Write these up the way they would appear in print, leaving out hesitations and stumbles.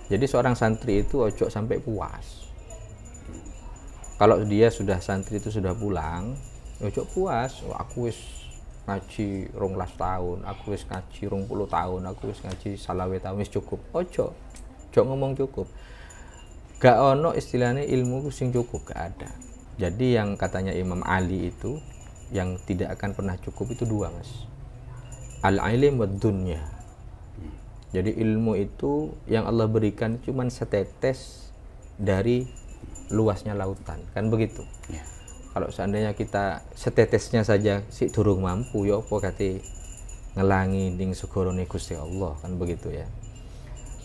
Jadi seorang santri itu ojo sampai puas. Kalau dia sudah santri itu sudah pulang, ojo puas. Oh, aku wis ngaji 12 tahun, aku wis ngaji 20 tahun, aku wis ngaji salawe tahun, wis cukup. Ojo ngomong cukup. Gak ono istilahnya ilmu sing cukup, gak ada. Jadi yang katanya Imam Ali itu, yang tidak akan pernah cukup itu dua, Mas. Al-ilm wad dunya. Jadi ilmu itu yang Allah berikan cuma setetes dari luasnya lautan, kan begitu. Ya. Kalau seandainya kita setetesnya saja si durung mampu, ya apa kate ngelangi ning segorone Gusti Allah, kan begitu ya.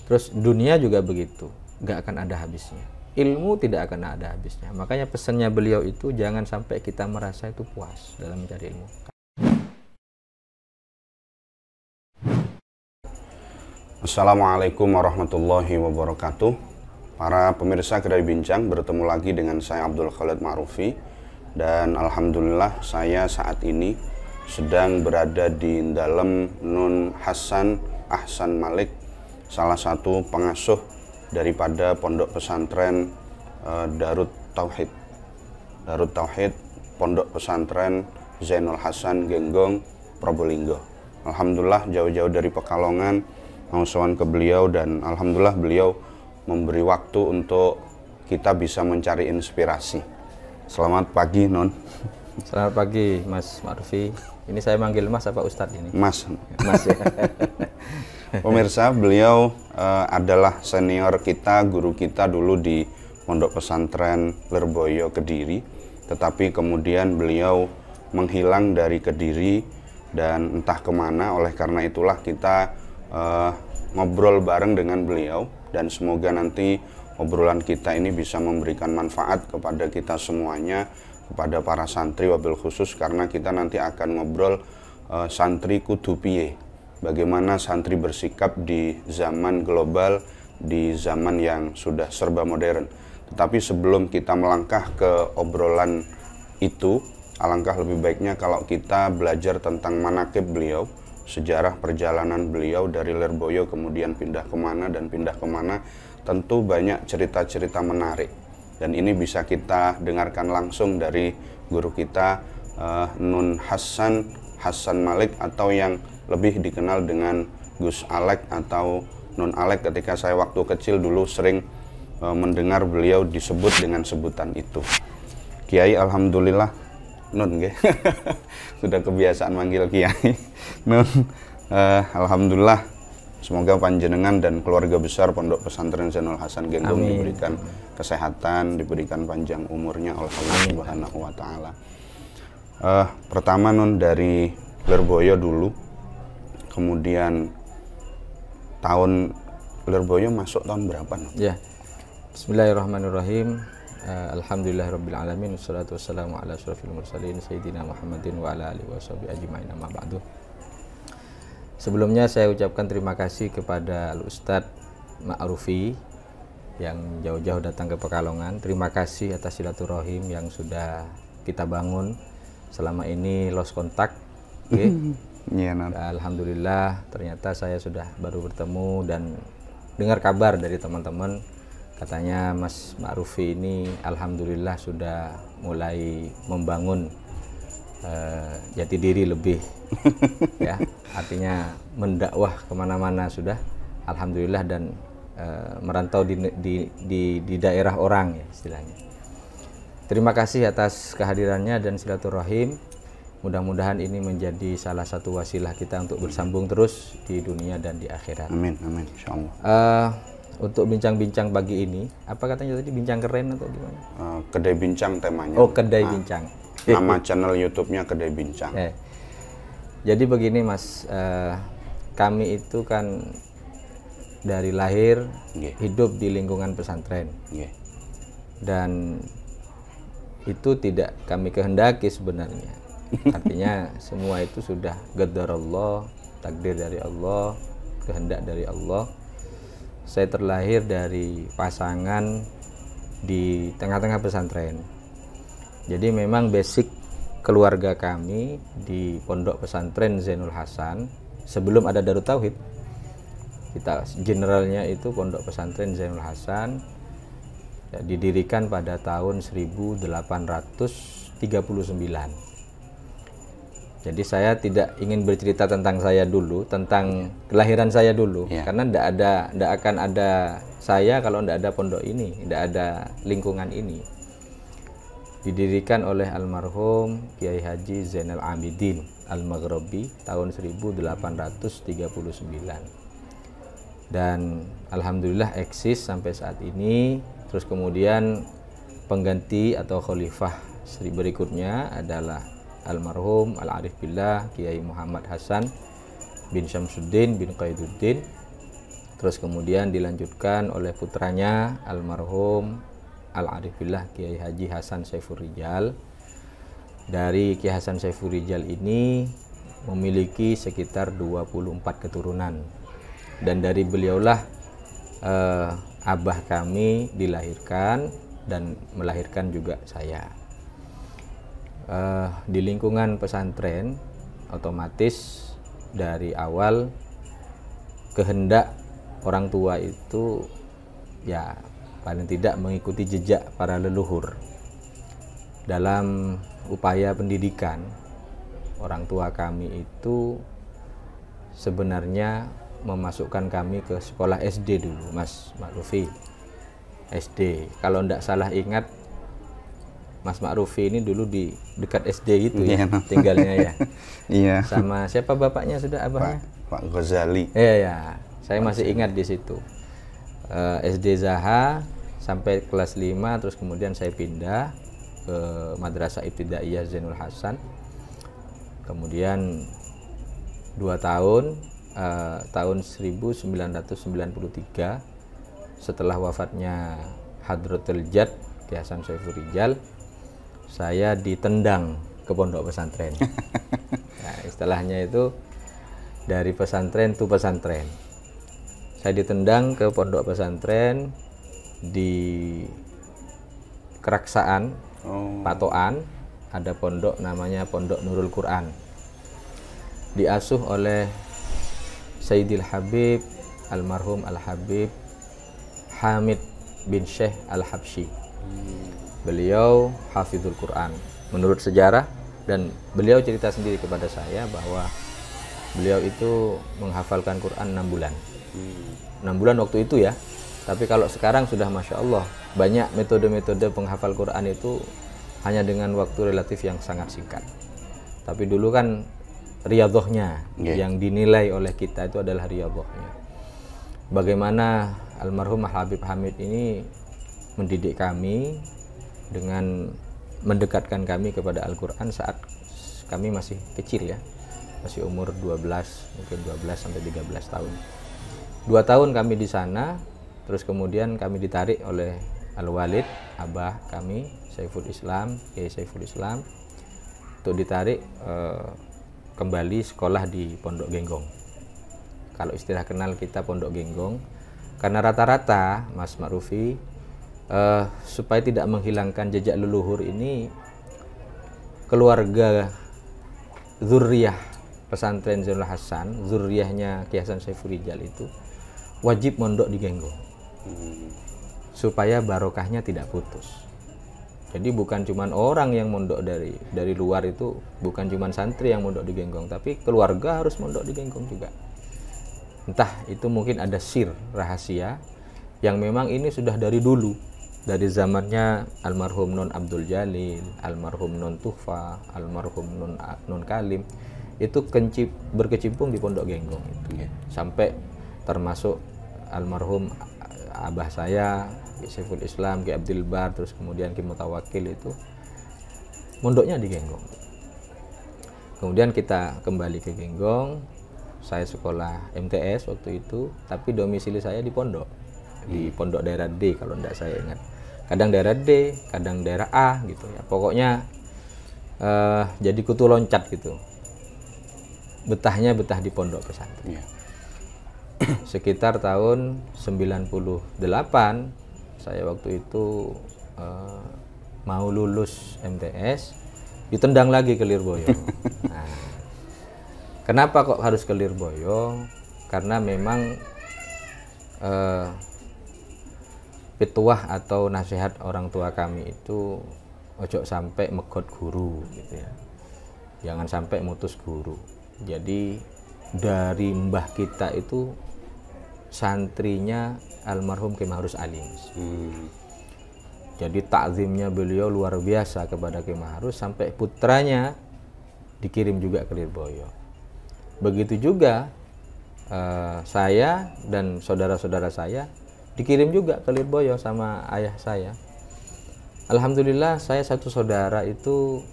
Terus dunia juga begitu, gak akan ada habisnya. Ilmu tidak akan ada habisnya. Makanya pesannya beliau itu jangan sampai kita merasa itu puas dalam mencari ilmu. Assalamualaikum warahmatullahi wabarakatuh. Para pemirsa Kedai Bincang, bertemu lagi dengan saya Abdul Khalid Ma'rufi. Dan alhamdulillah saya saat ini sedang berada di dalam Nun Hasan Ahsan Malik, salah satu pengasuh daripada pondok pesantren Darut Tauhid. Darut Tauhid, pondok pesantren Zainul Hasan Genggong, Probolinggo. Alhamdulillah jauh-jauh dari Pekalongan mau sowan ke beliau, dan alhamdulillah beliau memberi waktu untuk kita bisa mencari inspirasi. Selamat pagi, Non. Selamat pagi, Mas Ma'rufi. Ini saya manggil Mas apa Ustadz ini? Mas. Mas ya. Pemirsa, beliau adalah senior kita, guru kita dulu di Pondok Pesantren Lerboyo Kediri. Tetapi kemudian beliau menghilang dari Kediri dan entah kemana. Oleh karena itulah kita ngobrol bareng dengan beliau, dan semoga nanti obrolan kita ini bisa memberikan manfaat kepada kita semuanya, kepada para santri wabil khusus, karena kita nanti akan ngobrol santri kudu piye, bagaimana santri bersikap di zaman global, di zaman yang sudah serba modern. Tetapi sebelum kita melangkah ke obrolan itu, alangkah lebih baiknya kalau kita belajar tentang manaqib beliau, sejarah perjalanan beliau dari Lerboyo kemudian pindah kemana dan pindah kemana. Tentu banyak cerita-cerita menarik, dan ini bisa kita dengarkan langsung dari guru kita Nun Hasan Malik, atau yang lebih dikenal dengan Gus Alek atau Nun Alek. Ketika saya waktu kecil dulu sering mendengar beliau disebut dengan sebutan itu. Kiai, alhamdulillah Nun nggih. Sudah kebiasaan manggil Kiai. Nun, alhamdulillah semoga panjenengan dan keluarga besar Pondok Pesantren Zainul Hasan Genggong diberikan kesehatan, diberikan panjang umurnya oleh Allah Subhanahu wa taala. Pertama, Nun, dari Lerboyo dulu. Kemudian tahun Lerboyo masuk tahun berapa, Nun? Ya. Bismillahirrahmanirrahim. Alhamdulillahirabbil alamin, wassalatu wassalamu ala asyrofil mursalin sayyidina Muhammadin wa ala alihi washabihi ajmain, amma ba'du. Sebelumnya saya ucapkan terima kasih kepada Al-Ustadz Ma'rufi yang jauh-jauh datang ke Pekalongan. Terima kasih atas silaturahim yang sudah kita bangun selama ini, lost kontak. Okay. Alhamdulillah ternyata saya sudah baru bertemu dan dengar kabar dari teman-teman. Katanya Mas Ma'rufi ini alhamdulillah sudah mulai membangun jati diri lebih, ya, artinya mendakwah kemana-mana sudah, alhamdulillah, dan merantau di daerah orang, ya, istilahnya. Terima kasih atas kehadirannya dan silaturahim. Mudah-mudahan ini menjadi salah satu wasilah kita untuk bersambung terus di dunia dan di akhirat. Amin, amin, insyaallah. Untuk bincang-bincang pagi ini, apa katanya tadi, bincang keren atau gimana? Kedai Bincang temanya. Oh, Kedai Bincang. Nama channel YouTube-nya Kedai Bincang. Jadi begini, Mas, kami itu kan dari lahir hidup di lingkungan pesantren, dan itu tidak kami kehendaki sebenarnya. Artinya semua itu sudah qadarullah, takdir dari Allah, kehendak dari Allah. Saya terlahir dari pasangan di tengah-tengah pesantren. Jadi memang basic keluarga kami di Pondok Pesantren Zainul Hasan sebelum ada Darut Tauhid Kita generalnya itu Pondok Pesantren Zainul Hasan, ya, didirikan pada tahun 1839. Jadi saya tidak ingin bercerita tentang saya dulu, tentang kelahiran saya dulu, karena tidak akan ada saya kalau tidak ada pondok ini, tidak ada lingkungan ini. Didirikan oleh almarhum Kiai Haji Zainal Abidin Al-Maghribi tahun 1839. Dan alhamdulillah eksis sampai saat ini. Terus kemudian pengganti atau khalifah berikutnya adalah almarhum Al-Arif Billah Kiai Muhammad Hasan bin Syamsuddin bin Qaiduddin. Terus kemudian dilanjutkan oleh putranya almarhum Al-Arif Billah Kiai Haji Hasan Saiful Rijal. Dari Kiai Hasan Saiful Rijal ini memiliki sekitar 24 keturunan, dan dari beliaulah abah kami dilahirkan dan melahirkan juga saya. Di lingkungan pesantren otomatis dari awal kehendak orang tua itu ya paling tidak mengikuti jejak para leluhur dalam upaya pendidikan. Orang tua kami itu sebenarnya memasukkan kami ke sekolah SD dulu, Mas Ma'rufi. SD, kalau tidak salah ingat, Mas Ma'rufi ini dulu di dekat SD itu ya, tinggalnya ya. Iya. Sama siapa bapaknya sudah abahnya? Pak Ghazali. Ya, saya masih ingat di situ. SD Zaha sampai kelas 5, terus kemudian saya pindah ke Madrasah Ibtidaiyah Zainul Hasan. Kemudian 2 tahun, tahun 1993 setelah wafatnya Hadratul Jad Kiai Hasan Saiful Rijal, saya ditendang ke pondok pesantren. Nah, istilahnya itu dari pesantren to pesantren. Saya ditendang ke pondok pesantren di Keraksaan, Patoan, ada pondok namanya Pondok Nurul Quran. Diasuh oleh Sayyidil Habib almarhum Al-Habib Hamid bin Syekh Al-Habsyi. Beliau hafizul Quran menurut sejarah, dan beliau cerita sendiri kepada saya bahwa beliau itu menghafalkan Quran 6 bulan. 6 bulan waktu itu ya. Tapi kalau sekarang sudah Masya Allah, banyak metode-metode penghafal Quran itu hanya dengan waktu relatif yang sangat singkat. Tapi dulu kan riyadhahnya yang dinilai oleh kita itu adalah riyadhahnya. Bagaimana almarhum Habib Hamid ini mendidik kami dengan mendekatkan kami kepada Al-Quran saat kami masih kecil ya, masih umur 12, mungkin 12 sampai 13 tahun. 2 tahun kami di sana, terus kemudian kami ditarik oleh Al-Walid, abah kami, Saiful Islam, Kiai Saiful Islam, untuk ditarik kembali sekolah di Pondok Genggong. Kalau istilah kenal kita Pondok Genggong, karena rata-rata Mas Ma'rufi supaya tidak menghilangkan jejak leluhur ini, keluarga zuriyah pesantren Zainul Hasan, zuriyahnya Kiai Hasan Saiful Rijal itu wajib mondok di Genggong supaya barokahnya tidak putus. Jadi bukan cuma orang yang mondok dari luar itu, bukan cuma santri yang mondok di Genggong, tapi keluarga harus mondok di Genggong juga. Entah itu mungkin ada sir rahasia yang memang ini sudah dari dulu, dari zamannya almarhum Non Abdul Jalil, almarhum Non Tuhfa, almarhum Non Kalim, itu berkecimpung di Pondok Genggong itu. Sampai termasuk almarhum abah saya Saiful Islam, Ki Abdul Bar, terus kemudian Ki Mutawakil, itu mondoknya di Genggong. Kemudian kita kembali ke Genggong, saya sekolah MTS waktu itu, tapi domisili saya di pondok, di pondok daerah D kalau tidak saya ingat. Kadang daerah D, kadang daerah A gitu ya. Pokoknya jadi kutu loncat gitu. Betahnya betah di pondok pesantren. Sekitar tahun 98 saya waktu itu mau lulus MTS, ditendang lagi ke Lirboyo. Nah, kenapa kok harus ke Lirboyo? Karena memang Pituah atau nasihat orang tua kami itu ojo sampai megot guru gitu ya. Jangan sampai mutus guru. Jadi dari mbah kita itu santrinya almarhum Ki Mahrus Alim. Jadi takzimnya beliau luar biasa kepada Ki Mahrus sampai putranya dikirim juga ke Lirboyo. Begitu juga saya dan saudara-saudara saya dikirim juga ke Lirboyo sama ayah saya. Alhamdulillah saya satu saudara itu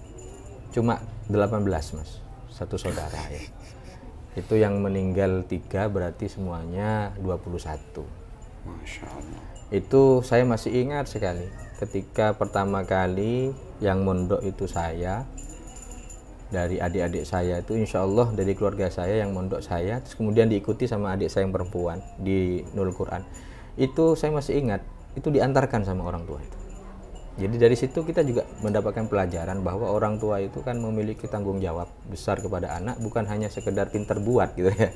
cuma 18 mas, satu saudara ya. Itu yang meninggal 3 berarti semuanya 21. Masya Allah. Itu saya masih ingat sekali ketika pertama kali yang mondok itu saya, dari adik-adik saya itu insya Allah dari keluarga saya yang mondok saya, terus kemudian diikuti sama adik saya yang perempuan di Nurul Quran. Itu saya masih ingat, itu diantarkan sama orang tua itu. Jadi dari situ kita juga mendapatkan pelajaran bahwa orang tua itu kan memiliki tanggung jawab besar kepada anak, bukan hanya sekedar pinter buat gitu ya.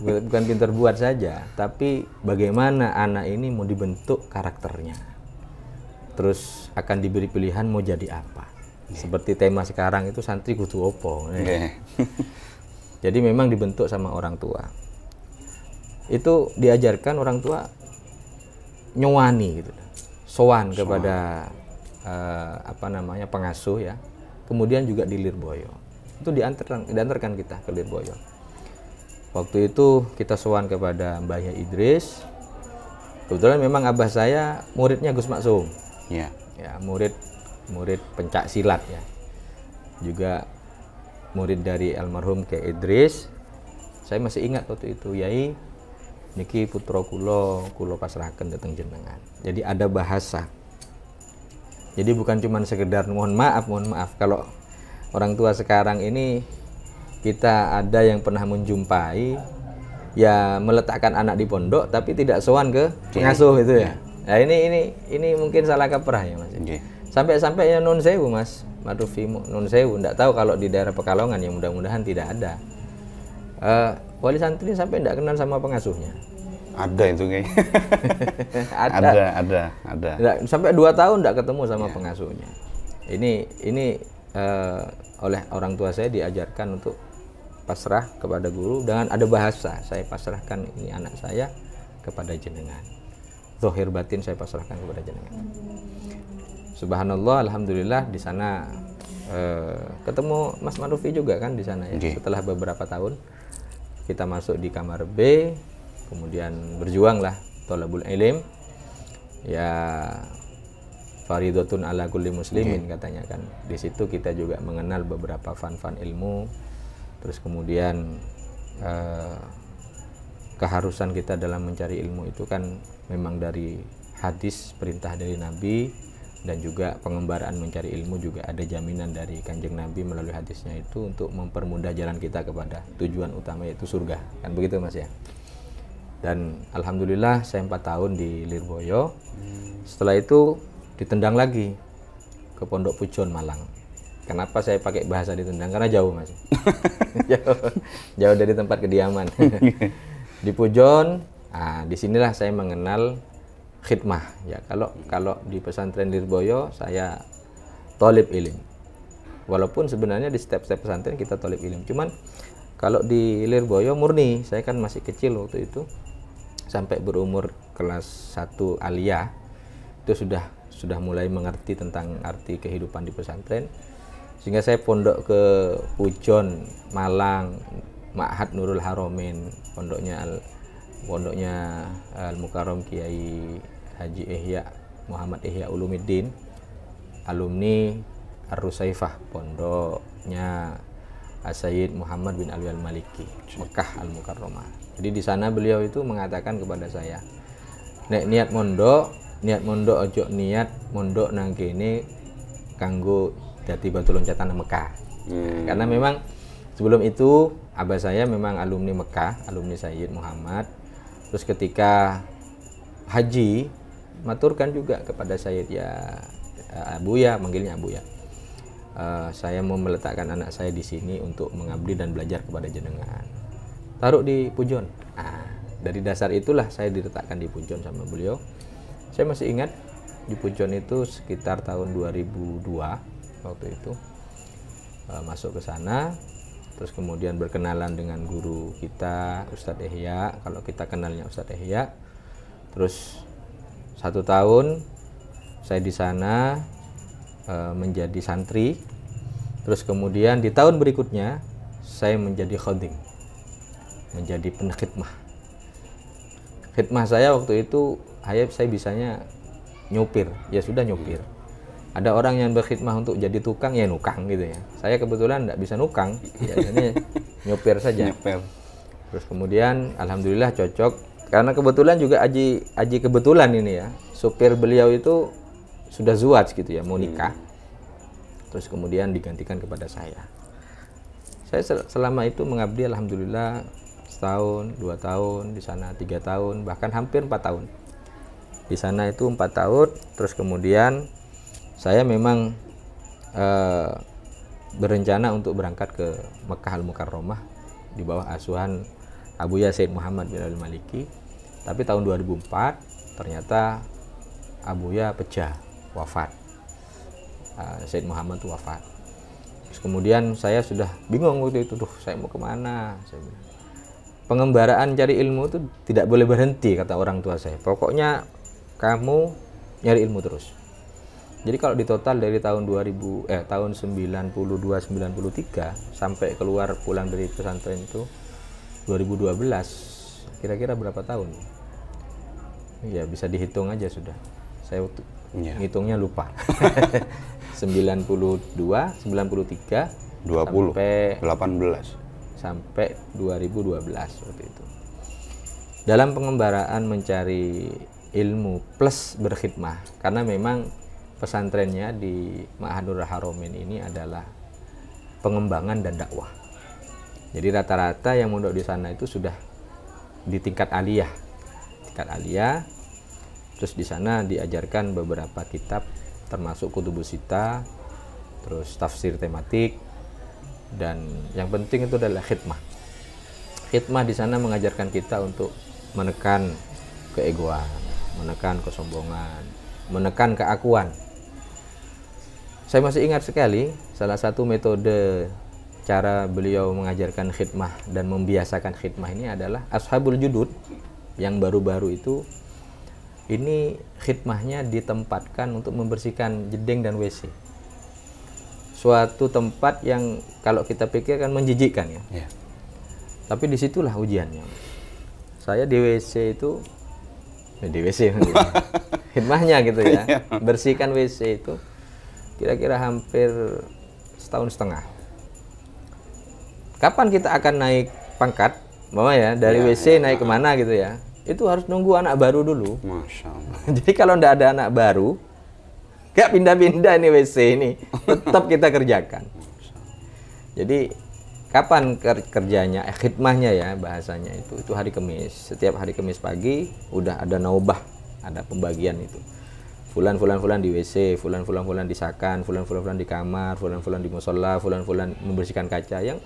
Bukan pinter buat saja, tapi bagaimana anak ini mau dibentuk karakternya. Terus akan diberi pilihan mau jadi apa. Seperti tema sekarang itu santri kudu opo. Ya. Jadi memang dibentuk sama orang tua. Itu diajarkan orang tua nyowani gitu. Sowan kepada pengasuh ya. Kemudian juga di Lirboyo. Itu diantarkan kita ke Lirboyo. Waktu itu kita sowan kepada Mbah Yai Idris. Kebetulan memang abah saya muridnya Gus Maksum. Ya, murid pencak silat ya. Juga murid dari almarhum Kiai Idris. Saya masih ingat waktu itu, Yai niki putra kula pasrahaken dhateng jenengan. Jadi ada bahasa. Jadi bukan cuma sekedar mohon maaf kalau orang tua sekarang ini kita ada yang pernah menjumpai ya meletakkan anak di pondok tapi tidak sowan ke pengasuh itu ya. Nah ini mungkin salah kaprah ya Mas. Sampai-sampai ya nun sewu Mas, Madufi nun sewu, enggak tahu kalau di daerah Pekalongan ya mudah-mudahan tidak ada. Wali santri sampai enggak kenal sama pengasuhnya. Ada itu kayaknya. ada. Sampai 2 tahun enggak ketemu sama pengasuhnya. Ini oleh orang tua saya diajarkan untuk pasrah kepada guru dengan ada bahasa. Saya pasrahkan ini anak saya kepada jenengan. Zahir batin saya pasrahkan kepada jenengan. Subhanallah, alhamdulillah di sana ketemu Mas Marufi juga kan di sana ya. Setelah beberapa tahun kita masuk di kamar B, kemudian berjuanglah thalabul ilm. Ya faridatun ala kulli muslimin katanya kan. Di situ kita juga mengenal beberapa fan-fan ilmu. Terus kemudian keharusan kita dalam mencari ilmu itu kan memang dari hadis perintah dari Nabi, dan juga pengembaraan mencari ilmu juga ada jaminan dari Kanjeng Nabi melalui hadisnya itu untuk mempermudah jalan kita kepada tujuan utama yaitu surga, kan begitu Mas ya. Dan alhamdulillah saya 4 tahun di Lirboyo. Setelah itu ditendang lagi ke Pondok Pujon Malang. Kenapa saya pakai bahasa ditendang? Karena jauh Mas. jauh dari tempat kediaman. Di Pujon, disinilah saya mengenal khidmah ya. Kalau di pesantren Lirboyo saya thalib ilim, walaupun sebenarnya di step-step pesantren kita thalib ilim, cuman kalau di Lirboyo murni. Saya kan masih kecil waktu itu, sampai berumur kelas 1 aliyah itu sudah mulai mengerti tentang arti kehidupan di pesantren, sehingga saya pondok ke Pujon Malang, Ma'had Nurul Haromin, pondoknya Al-Mukarram Kiai Haji Ihya Muhammad Ihya Ulumiddin, alumni Ar-Rusaifah, pondoknya Sayyid Muhammad bin Ali Al-Maliki, Mekah Al-Mukarramah. Jadi di sana beliau itu mengatakan kepada saya, nek niat mondok ojo niat mondok nang kene kanggo dadi batu loncatan Mekah. Karena memang sebelum itu abah saya memang alumni Mekah, alumni Sayyid Muhammad. Terus ketika haji maturkan juga kepada Sayyid ya Abuya, manggilnya Abuya. Saya mau meletakkan anak saya di sini untuk mengabdi dan belajar kepada jenengan. Taruh di Pujon. dari dasar itulah saya diletakkan di Pujon sama beliau. Saya masih ingat di Pujon itu sekitar tahun 2002 waktu itu masuk ke sana, terus kemudian berkenalan dengan guru kita Ustadz Ihya, kalau kita kenalnya Ustadz Ihya. Terus 1 tahun saya di sana menjadi santri. Terus kemudian di tahun berikutnya saya menjadi khodim, menjadi penkhidmah. Khidmah saya waktu itu saya bisanya nyopir, ya sudah nyopir. Ada orang yang berkhidmah untuk jadi tukang, ya nukang gitu ya. Saya kebetulan tidak bisa nukang, biasanya nyopir saja. Terus kemudian alhamdulillah cocok, karena kebetulan juga aji kebetulan ini ya. Supir beliau itu sudah zuwaj gitu ya, mau nikah. Terus kemudian digantikan kepada saya. Saya selama itu mengabdi alhamdulillah setahun, 2 tahun, di sana 3 tahun, bahkan hampir 4 tahun. Di sana itu 4 tahun, terus kemudian saya memang berencana untuk berangkat ke Mekah Al-Mukarramah di bawah asuhan Abuya Said Muhammad bin Al-Maliki. Tapi tahun 2004 ternyata Abuya pecah, wafat. Said Muhammad itu wafat. Terus kemudian saya sudah bingung waktu itu, saya mau kemana? Saya bilang, pengembaraan cari ilmu itu tidak boleh berhenti, kata orang tua saya. Pokoknya kamu nyari ilmu terus. Jadi kalau di total dari tahun 92 93 sampai keluar pulang dari pesantren itu 2012, kira-kira berapa tahun? Ya bisa dihitung aja sudah. Saya ngitungnya lupa. 92, 93, 20, sampai 18 sampai 2012 waktu itu. Dalam pengembaraan mencari ilmu plus berkhidmah, karena memang pesantrennya di Ma'hadul Haramain ini adalah pengembangan dan dakwah. Jadi rata-rata yang mondok di sana itu sudah di tingkat aliyah. Terus di sana diajarkan beberapa kitab termasuk Kutubus Sittah, terus tafsir tematik, dan yang penting itu adalah khidmah. Khidmah di sana mengajarkan kita untuk menekan keegoan, menekan kesombongan, menekan keakuan. Saya masih ingat sekali salah satu metode cara beliau mengajarkan khidmah dan membiasakan khidmah ini adalah Ashabul Judud yang baru-baru itu. Ini khidmahnya ditempatkan untuk membersihkan jeding dan WC. Suatu tempat yang kalau kita pikirkan menjijikkan ya. Yeah. Tapi disitulah ujiannya. Saya di WC itu, khidmahnya gitu ya, bersihkan WC itu kira-kira hampir 1,5 tahun. Kapan kita akan naik pangkat, Mama ya, dari WC naik kemana gitu ya? Itu harus nunggu anak baru dulu. Masya Allah. Jadi kalau ndak ada anak baru, gak pindah-pindah ini WC ini, tetap kita kerjakan. Jadi kapan kerjanya, khidmahnya ya bahasanya itu hari Kamis. Setiap hari Kamis pagi udah ada naubah, ada pembagian itu. Fulan di WC, fulan di sakan, fulan di kamar, fulan di musola, fulan membersihkan kaca. Yang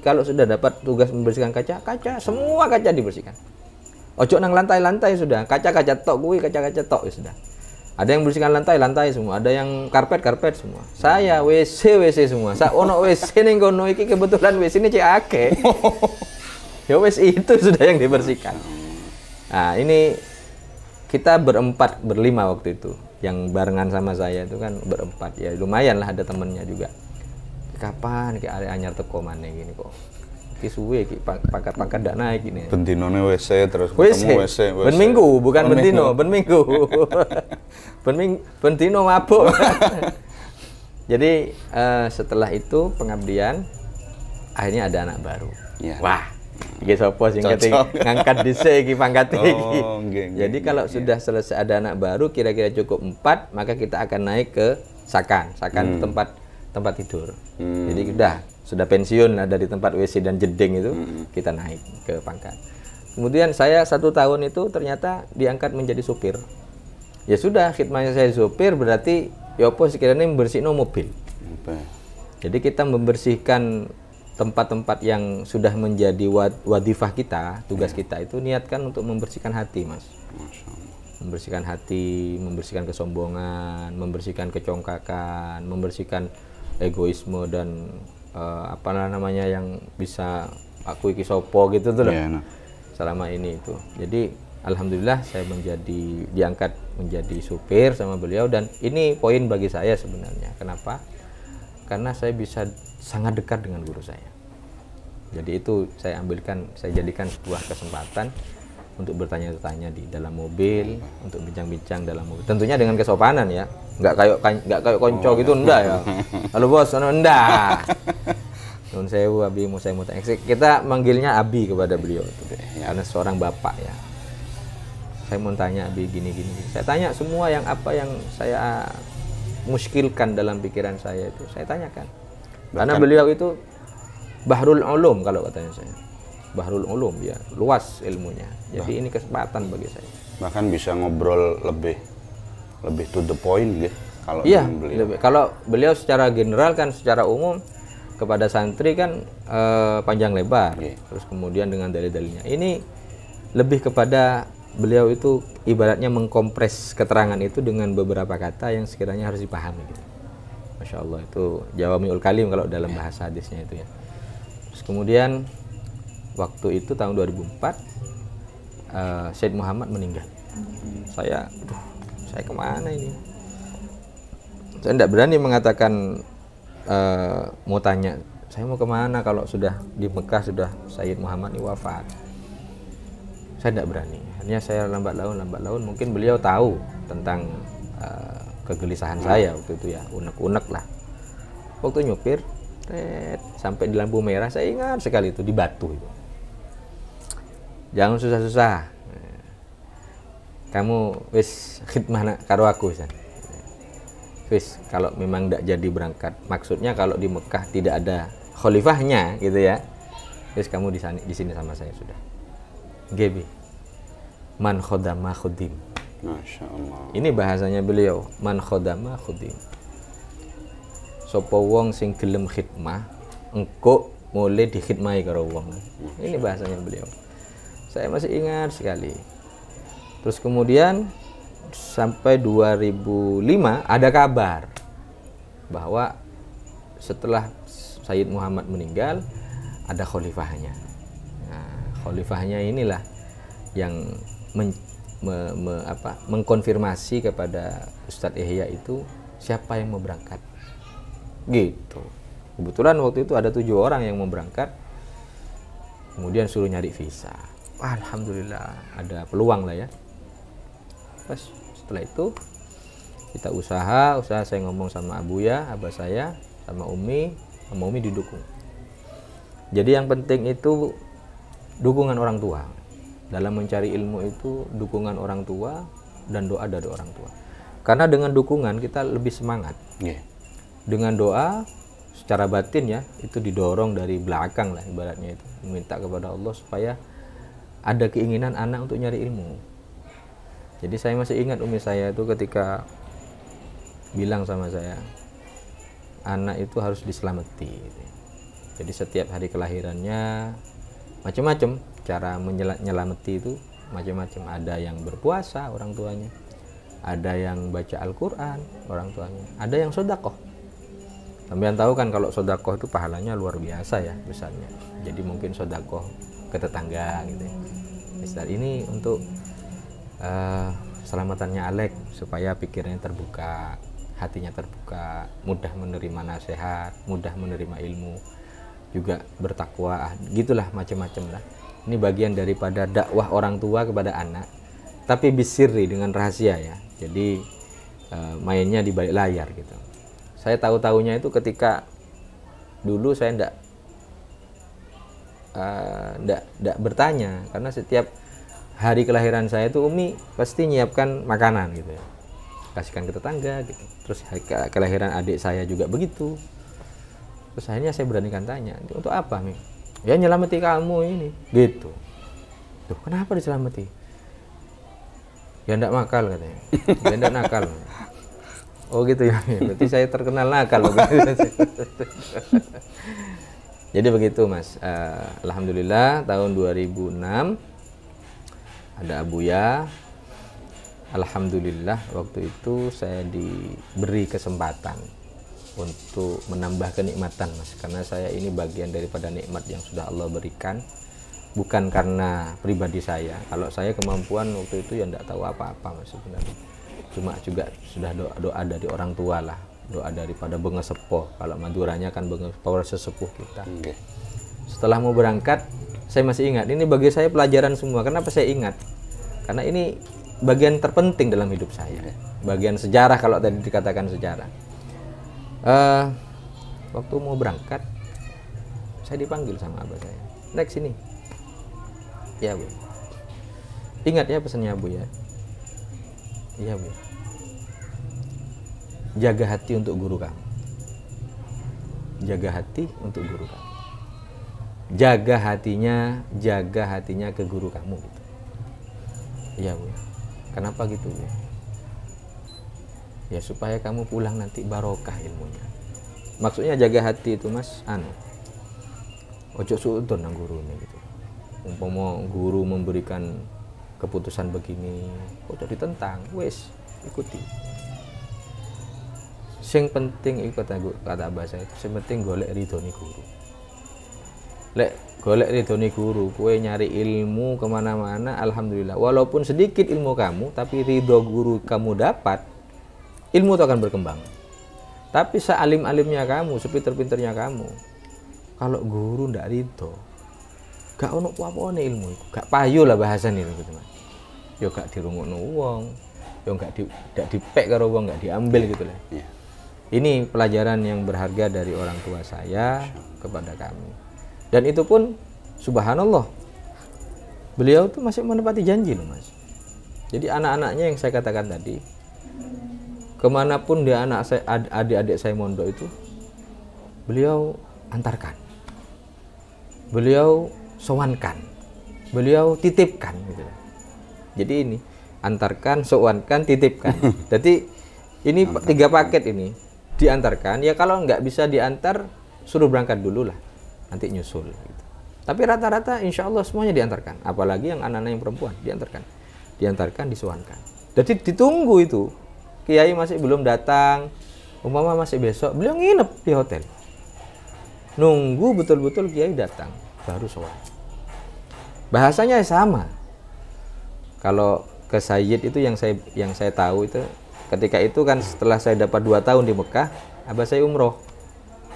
kalau sudah dapat tugas membersihkan kaca semua kaca dibersihkan. Ojo nang lantai sudah, kaca-kaca tok kuwi, kaca-kaca tok ya sudah. Ada yang membersihkan lantai semua, ada yang karpet semua. Saya WC semua. Ono WC ning kono iki kebetulan WC ini cek akeh. Ya wis itu sudah yang dibersihkan. Nah, ini kita berlima waktu itu. Yang barengan sama saya itu kan berempat. Ya lumayan lah ada temennya juga. Kapan ki arek anyar teko maneh gini kok. Ki suwe ki pangkat ndak naik ini. Bendinone WC terus ketemu WC. Ben minggu, bukan bendino, ben minggu. Bendino mabuk. Jadi setelah itu pengabdian akhirnya ada anak baru. Ya. Wah, iki sapa sing ngangkat dhisik iki pangkate iki. Jadi kalau sudah selesai ada anak baru kira-kira cukup 4, maka kita akan naik ke sakan tempat tidur. Jadi sudah pensiun ada di tempat WC dan jeding itu, kita naik ke pangkat. Kemudian saya 1 tahun itu ternyata diangkat menjadi supir. Ya sudah, khidmahnya saya supir berarti ya apa sekiranya membersihkan mobil. Jadi kita membersihkan tempat-tempat yang sudah menjadi wadifah kita, tugas kita itu niatkan untuk membersihkan hati, Mas. Masya Allah. Membersihkan hati, membersihkan kesombongan, membersihkan kecongkakan, membersihkan egoisme dan apa namanya yang bisa aku iki sopo gitu tuh loh. Nah. Selama ini itu. Jadi alhamdulillah saya diangkat menjadi supir sama beliau, dan ini poin bagi saya sebenarnya. Kenapa? Karena saya bisa sangat dekat dengan guru saya. Jadi itu saya jadikan sebuah kesempatan untuk bertanya-tanya di dalam mobil, untuk bincang-bincang dalam mobil. Tentunya dengan kesopanan ya, nggak kayak konco gitu, enggak ya. Halo bos, enggak. Nun sewu, Abi, mau saya mau tanya. Kita manggilnya Abi kepada beliau itu, karena seorang bapak ya. Saya mau tanya Abi gini-gini. Saya tanya semua yang saya muskilkan dalam pikiran saya itu, saya tanyakan. Karena beliau itu Bahrul Ulum kalau katanya saya. Bahrul Ulum ya, luas ilmunya. Jadi ini kesempatan bagi saya. Bahkan bisa ngobrol lebih to the point gitu kalau iya, beliau. Kalau beliau secara general kan, secara umum kepada santri kan panjang lebar. Terus kemudian dengan dalil-dalilnya. Ini lebih kepada beliau itu ibaratnya mengkompres keterangan itu dengan beberapa kata yang sekiranya harus dipahami gitu. Masya Allah, itu Jawami'ul Kalim kalau dalam bahasa hadisnya itu ya. Terus kemudian waktu itu tahun 2004 Syed Muhammad meninggal. Saya kemana ini? Saya tidak berani mengatakan mau tanya saya mau kemana kalau sudah di Mekah sudah Syed Muhammad ini wafat. Saya tidak berani. Hanya saya lambat laun mungkin beliau tahu tentang kegelisahan saya waktu itu ya, unek-unek lah. Waktu nyupir sampai di lampu merah, saya ingat sekali itu di Batu itu. Jangan susah-susah. Kamu wis khidmah karo aku san. Wis kalau memang tidak jadi berangkat. Maksudnya kalau di Mekah tidak ada khalifahnya gitu ya. Wis kamu di sini sama saya sudah. GB. Man khodama khudim. Masya Allah. Ini bahasanya beliau. Man khodama khudim. Sopo wong sing gelem khidmah, engko mulai dikhidmahi karo wong. Ini bahasanya beliau. Saya masih ingat sekali. Terus kemudian sampai 2005 ada kabar bahwa setelah Syed Muhammad meninggal ada khalifahnya. Nah, khalifahnya inilah yang mengkonfirmasi kepada Ustadz Ihya itu siapa yang mau berangkat. Gitu. Kebetulan waktu itu ada 7 orang yang mau berangkat. Kemudian suruh nyari visa. Alhamdulillah ada peluang lah ya. Pas setelah itu kita usaha saya ngomong sama Abuya, abah saya, sama Umi didukung. Jadi yang penting itu dukungan orang tua. Dalam mencari ilmu itu dukungan orang tua dan doa dari orang tua. Karena dengan dukungan kita lebih semangat. Dengan doa secara batin ya, itu didorong dari belakang lah ibaratnya itu. Meminta kepada Allah supaya ada keinginan anak untuk nyari ilmu. Jadi saya masih ingat umi saya itu ketika bilang sama saya, anak itu harus diselamati. Jadi setiap hari kelahirannya macam-macam cara menyelamati itu macam-macam. Ada yang berpuasa orang tuanya, ada yang baca Al-Quran orang tuanya, ada yang sedekah. Sampean tahu kan kalau sedekah itu pahalanya luar biasa ya besarnya. Jadi mungkin sedekah ke tetangga gitu ya. Misal ini untuk selamatannya Alek supaya pikirannya terbuka, hatinya terbuka, mudah menerima nasihat, mudah menerima ilmu, juga bertakwa, gitulah macam-macam lah. Ini bagian daripada dakwah orang tua kepada anak, tapi bisirri dengan rahasia ya. Jadi mainnya di balik layar gitu. Saya tahu-tahunya itu ketika dulu saya enggak bertanya, karena setiap hari kelahiran saya itu Umi pasti nyiapkan makanan gitu ya, kasihkan ke tetangga gitu. Terus hari kelahiran adik saya juga begitu. Terus akhirnya saya beranikan tanya, untuk apa Mi? Ya nyelamati kamu ini gitu. Tuh kenapa diselamati? Ya enggak makal katanya. Ya enggak nakal. Oh gitu ya. Berarti saya terkenal nakal. Jadi begitu Mas. Alhamdulillah tahun 2006 ada Abuya. Alhamdulillah waktu itu saya diberi kesempatan untuk menambah kenikmatan Mas, karena saya ini bagian daripada nikmat yang sudah Allah berikan, bukan karena pribadi saya. Kalau saya kemampuan waktu itu ya enggak tahu apa-apa Mas sebenarnya, cuma juga sudah doa dari orang tua lah, doa daripada bengesepuh. Kalau Maduranya kan bengesepuh sesepuh kita. Setelah mau berangkat, saya masih ingat, ini bagi saya pelajaran semua. Kenapa saya ingat? Karena ini bagian terpenting dalam hidup saya, bagian sejarah kalau tadi dikatakan sejarah. Waktu mau berangkat, saya dipanggil sama abah saya, naik sini. Ya Bu, ingat ya pesannya Bu ya. Iya Bu, jaga hati untuk guru kamu, jaga hati untuk guru kamu, jaga hatinya ke guru kamu gitu. Iya Bu. Kenapa gitu Bu? Ya supaya kamu pulang nanti barokah ilmunya. Maksudnya jaga hati itu Mas, ojo suudon nang guru ini gitu. Umpama guru memberikan keputusan begini, ojo ditentang, wes ikuti. Sing penting ikut kata abah saya, sing penting golek ridhoni guru. Lek golek ridhoni guru, kue nyari ilmu kemana-mana, alhamdulillah. Walaupun sedikit ilmu kamu, tapi ridho guru kamu dapat, ilmu itu akan berkembang. Tapi sealim-alimnya kamu, sepinter-pinternya kamu, kalau guru ndak ridho, gak ono apa-apa ilmu itu, gak payu lah bahasan itu gitu Mas. Yo gak dirungokno wong, yo gak dipek karo wong, gak diambil gitu lah. Ini pelajaran yang berharga dari orang tua saya kepada kami. Dan itu pun subhanallah, beliau tuh masih menepati janji loh Mas. Jadi anak-anaknya yang saya katakan tadi, kemanapun dia anak saya, adik-adik saya mondok itu, beliau antarkan, beliau sowankan, beliau titipkan gitu. Jadi ini antarkan, sowankan, titipkan. Jadi ini 3 paket ini diantarkan. Ya kalau nggak bisa diantar, suruh berangkat dulu lah, nanti nyusul gitu. Tapi rata-rata insya Allah semuanya diantarkan, apalagi yang anak-anak yang perempuan diantarkan, disuankan. Jadi ditunggu itu, kiai masih belum datang, umpama masih besok, beliau nginep di hotel, nunggu betul-betul kiai datang baru sowan. Bahasanya sama. Kalau ke Sayyid itu yang saya tahu itu, ketika itu kan setelah saya dapat 2 tahun di Mekah, abah saya umroh.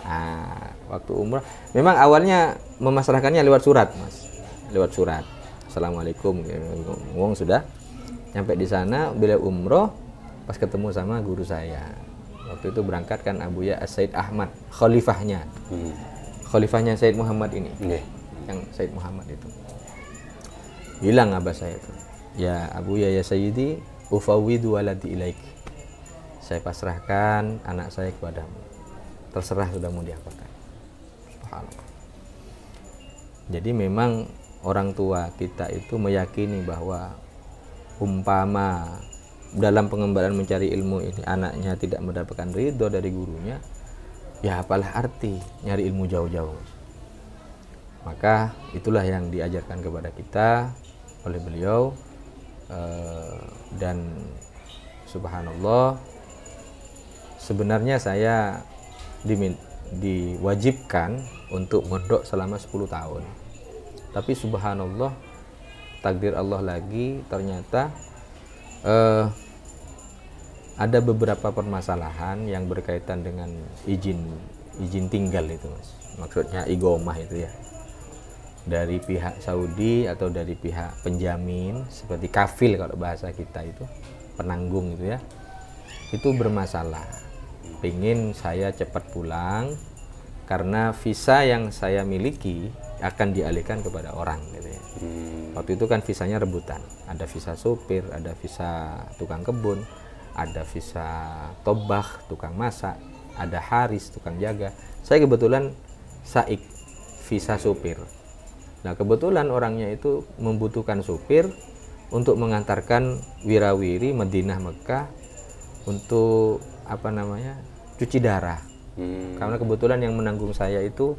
Nah, waktu umroh memang awalnya memasrahkannya lewat surat Mas, lewat surat. Assalamualaikum, ngomong sudah nyampe di sana, beliau umroh pas ketemu sama guru saya. Waktu itu berangkat kan Abuya Said Ahmad, khalifahnya Said Muhammad ini, yang Said Muhammad itu. Bilang abah saya itu, ya Abuya ya Sayyidi, ufawwidu waladi ilaik, saya pasrahkan anak saya kepadamu, terserah sudah mau diapakan. Subhanallah. Jadi memang orang tua kita itu meyakini bahwa umpama dalam pengembaraan mencari ilmu ini anaknya tidak mendapatkan ridho dari gurunya, ya apalah arti nyari ilmu jauh-jauh. Maka itulah yang diajarkan kepada kita oleh beliau, dan subhanallah, sebenarnya saya diwajibkan untuk mondok selama 10 tahun. Tapi subhanallah, takdir Allah lagi, ternyata ada beberapa permasalahan yang berkaitan dengan izin tinggal itu Mas. Maksudnya igomah itu ya. Dari pihak Saudi atau dari pihak penjamin seperti kafil kalau bahasa kita itu, penanggung itu ya. Itu bermasalah. Pengen saya cepat pulang karena visa yang saya miliki akan dialihkan kepada orang gitu ya. Waktu itu kan visanya rebutan, ada visa sopir, ada visa tukang kebun, ada visa tobah tukang masak, ada haris tukang jaga. Saya kebetulan saik visa sopir. Nah kebetulan orangnya itu membutuhkan sopir untuk mengantarkan wirawiri Madinah Mekah untuk cuci darah. Karena kebetulan yang menanggung saya itu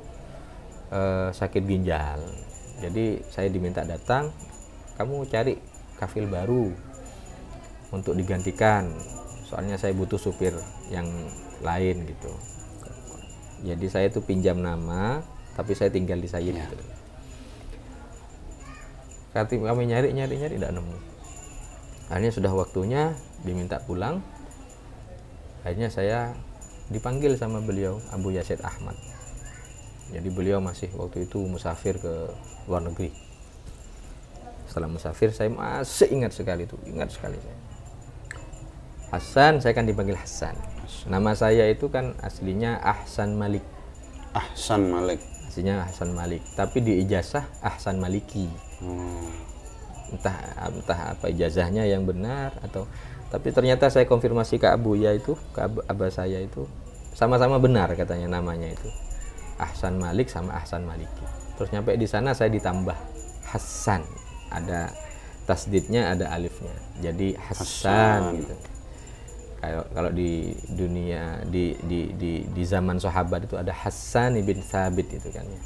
sakit ginjal. Jadi saya diminta datang, kamu cari kafil baru untuk digantikan. Soalnya saya butuh supir yang lain gitu. Jadi saya itu pinjam nama, tapi saya tinggal di Sayyid gitu. Kami nyari tidak nemu. Akhirnya sudah waktunya diminta pulang. Akhirnya saya dipanggil sama beliau, Abu Yazid Ahmad. Jadi beliau masih waktu itu musafir ke luar negeri. Setelah musafir saya masih ingat sekali saya. Hasan, saya kan dipanggil Hasan. Nama saya itu kan aslinya Ahsan Malik. Ahsan Malik. Aslinya Ahsan Malik, tapi di ijazah Ahsan Maliki. Entah apa ijazahnya yang benar atau, tapi ternyata saya konfirmasi ke Abuya itu, ke abah saya itu sama-sama benar katanya namanya itu. Ahsan Malik sama Ahsan Maliki. Terus nyampe di sana saya ditambah Hasan, ada tasdidnya, ada alifnya, jadi Hasan gitu. Kalau di dunia di zaman sahabat itu ada Hasan bin Thabit itu kan ya,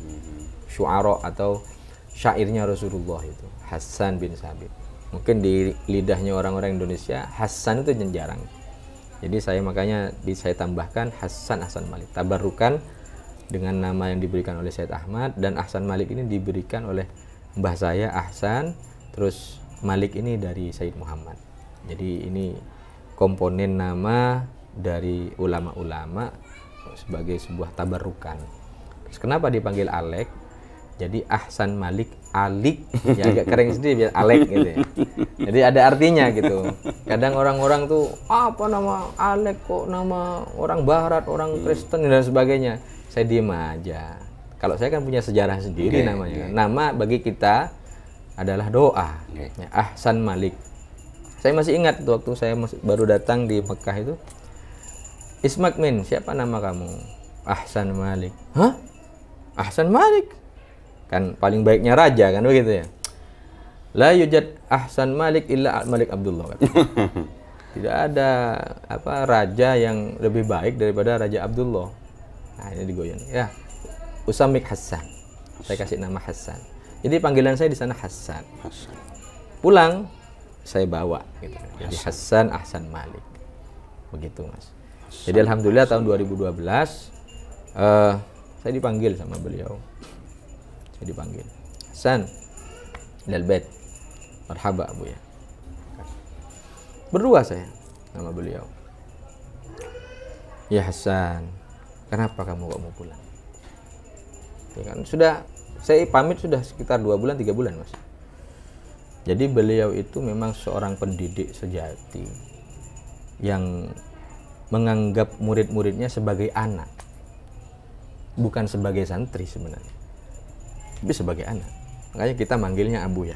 syu'ara atau syairnya Rasulullah itu Hasan bin Thabit. Mungkin di lidahnya orang-orang Indonesia Hasan itu jarang. Jadi makanya saya tambahkan Hasan Malik, tabarukan dengan nama yang diberikan oleh Sayyid Ahmad, dan Ahsan Malik ini diberikan oleh mbah saya Ahsan, terus Malik ini dari Sayyid Muhammad. Jadi ini komponen nama dari ulama-ulama sebagai sebuah tabarukan. Terus kenapa dipanggil Alek? Jadi Ahsan Malik Alik, ya agak keren sendiri biar Alek gitu ya. Jadi ada artinya gitu. Kadang orang-orang tuh apa nama Alek, kok nama orang Barat, orang Kristen dan sebagainya. Saya diem aja. Kalau saya kan punya sejarah sendiri namanya. Nama bagi kita adalah doa. Ya, Ahsan Malik. Saya masih ingat waktu saya baru datang di Mekah itu. Ismak min, siapa nama kamu? Ahsan Malik. Hah? Ahsan Malik? Kan paling baiknya raja kan begitu ya. La yujad Ahsan Malik illa Malik Abdullah. Tidak ada raja yang lebih baik daripada Raja Abdullah. Nah, ini digoyang. Ya, Usamik Hasan. Saya kasih nama Hasan. Jadi panggilan saya di sana Hasan. Pulang saya bawa gitu. Jadi Hasan Ahsan Malik. Begitu, Mas. Jadi alhamdulillah tahun 2012 saya dipanggil sama beliau. Saya dipanggil. Hasan, ilal bait. Marhaba Abu ya. Berdua saya nama beliau. Ya Hasan, kenapa kamu kok mau pulang? Ya kan sudah, saya pamit sudah sekitar 2 bulan 3 bulan, Mas. Jadi beliau itu memang seorang pendidik sejati yang menganggap murid-muridnya sebagai anak, bukan sebagai santri sebenarnya, tapi sebagai anak. Makanya kita manggilnya Abuya.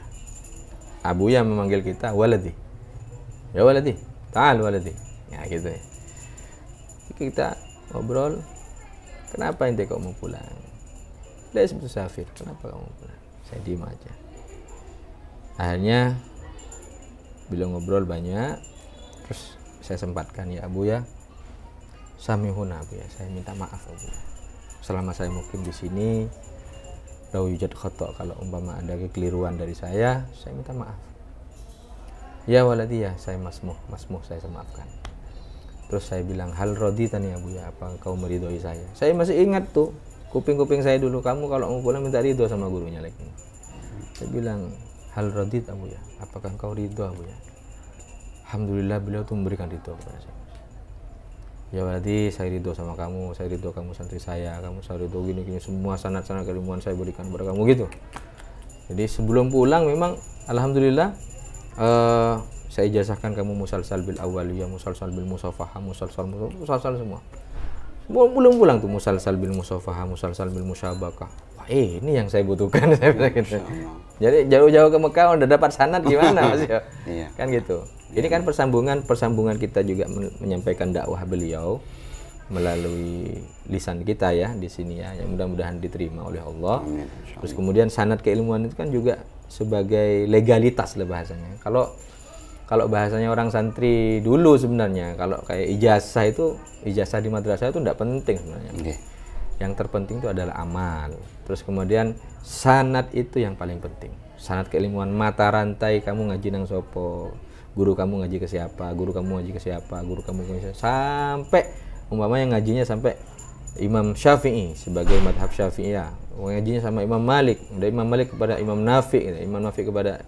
Abuya memanggil kita waladi. Ya waladi, ta'al waladi. Ya gitu ya. Kita ngobrol, kenapa ente kok mau pulang? Dia sebut Safir, kenapa kamu mau pulang? Saya diem aja. Akhirnya beliau ngobrol banyak, terus saya sempatkan, ya Abu ya, samihuna Abu ya, saya minta maaf Abu ya. Selama saya mukim di sini, lau yujad khotok, kalau umpama ada kekeliruan dari saya minta maaf. Ya waladi ya, saya masmuh saya maafkan. Terus saya bilang, hal roditani Abu ya, apa kau meridhoi saya? Saya masih ingat tuh, kuping-kuping saya dulu, kamu kalau mau pulang minta ridho sama gurunya lagi. Saya bilang, hal radit Abu ya, apakah engkau ridho Abu ya? Alhamdulillah beliau tuh memberikan ridho kepada saya. Ya berarti saya ridho sama kamu, saya ridho kamu santri saya, kamu saya ridho gini-gini, semua sanad-sanad keilmuan saya berikan kepada kamu gitu. Jadi sebelum pulang memang alhamdulillah saya ijazahkan kamu musalsal bil awaliyah, musalsal bil musafahah, musalsal semua. Belum pulang tuh musalsal bil musafahah, musalsal bil musyabakah. Wah, ini yang saya butuhkan saya bilang gitu. Jadi jauh-jauh ke Mekah udah dapat sanad gimana Mas ya? Iya. Kan gitu. Ini kan persambungan kita juga menyampaikan dakwah beliau melalui lisan kita ya di sini ya, yang mudah-mudahan diterima oleh Allah. Amin, terus kemudian sanad keilmuan itu kan juga sebagai legalitas lah bahasanya. Kalau bahasanya orang santri dulu sebenarnya, kalau kayak ijazah di madrasah itu tidak penting sebenarnya. Yang terpenting itu adalah amal. Terus kemudian sanad itu yang paling penting. Sanad keilmuan, mata rantai kamu ngaji nang sopo, guru kamu ngaji ke siapa, guru kamu ngaji ke siapa, guru kamu ke siapa, sampai umpamanya ngajinya sampai Imam Syafi'i sebagai madhab Syafi'iyah, ngajinya sama Imam Malik, dari Imam Malik kepada Imam Nafi', Imam Nafi' kepada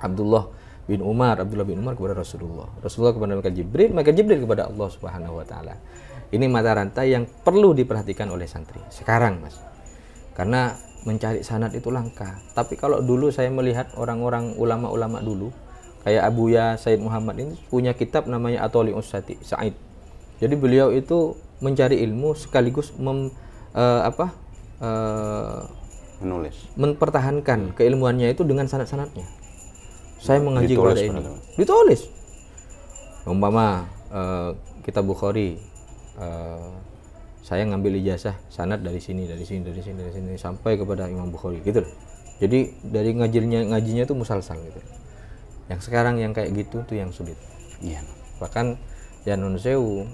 Abdullah bin Umar kepada Rasulullah, Rasulullah kepada Malaikat Jibril kepada Allah Subhanahu wa taala. Ini mata rantai yang perlu diperhatikan oleh santri sekarang, Mas. Karena mencari sanad itu langka. Tapi kalau dulu saya melihat orang-orang ulama-ulama dulu, kayak Abuya Said Muhammad ini punya kitab namanya Atoli Ustati Said. Jadi beliau itu mencari ilmu sekaligus menulis, mempertahankan keilmuannya itu dengan sanad-sanadnya. Saya mengaji kepada ini, ditulis. Umpama kitab Bukhari, saya ngambil ijazah sanad dari sini sampai kepada Imam Bukhari, gitu loh. Jadi dari ngajinya itu musalsal gitu. Yang sekarang yang kayak gitu tuh yang sulit. Iya. Bahkan ya nun sewu,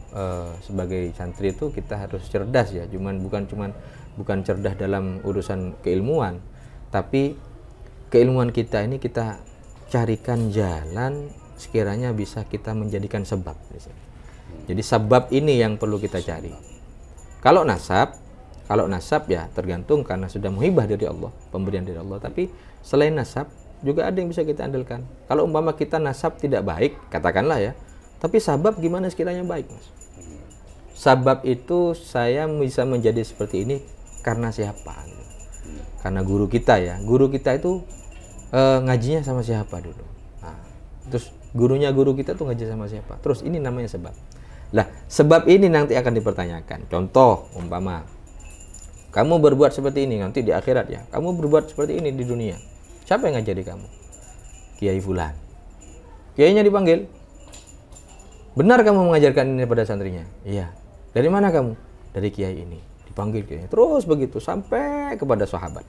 sebagai santri itu kita harus cerdas ya, bukan cerdas dalam urusan keilmuan, tapi keilmuan kita ini kita carikan jalan sekiranya bisa kita menjadikan sebab. Jadi sebab ini yang perlu kita cari. Kalau nasab ya tergantung, karena sudah muhibah dari Allah, pemberian dari Allah. Tapi selain nasab juga ada yang bisa kita andalkan. Kalau umpama kita nasab tidak baik, katakanlah ya, tapi sabab gimana sekiranya baik, Mas? Sabab itu saya bisa menjadi seperti ini karena siapa? Karena guru kita ya. Guru kita itu ngajinya sama siapa dulu? Nah, terus gurunya guru kita tuh ngaji sama siapa? Terus ini namanya sebab. Lah, sebab ini nanti akan dipertanyakan. Contoh, umpama kamu berbuat seperti ini nanti di akhirat ya. Kamu berbuat seperti ini di dunia. Siapa yang ngajari kamu? Kiai fulan. Kiainya dipanggil. Benar kamu mengajarkan ini pada santrinya? Iya. Dari mana kamu? Dari kiai ini. Dipanggil kiai. Terus begitu sampai kepada sahabat.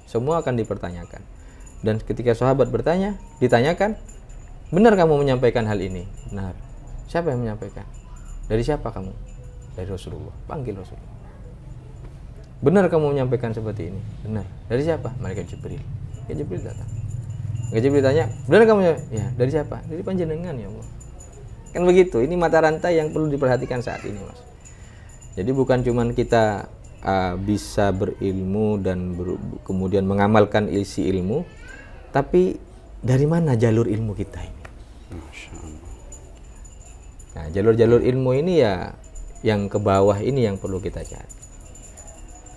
Semua akan dipertanyakan. Dan ketika sahabat ditanyakan, benar kamu menyampaikan hal ini? Benar. Siapa yang menyampaikan? Dari siapa kamu? Dari Rasulullah. Panggil Rasulullah. Benar kamu menyampaikan seperti ini? Benar. Dari siapa? Malaikat Jibril. Malaikat Jibril datang. Malaikat Jibril tanya, benar kamu? Ya, dari siapa? Dari panjenengan ya Allah. Kan begitu, ini mata rantai yang perlu diperhatikan saat ini, Mas. Jadi bukan cuman kita bisa berilmu dan kemudian mengamalkan isi ilmu, tapi dari mana jalur ilmu kita ini? Masya Allah. Nah, jalur-jalur ilmu ini ya yang ke bawah ini yang perlu kita cari.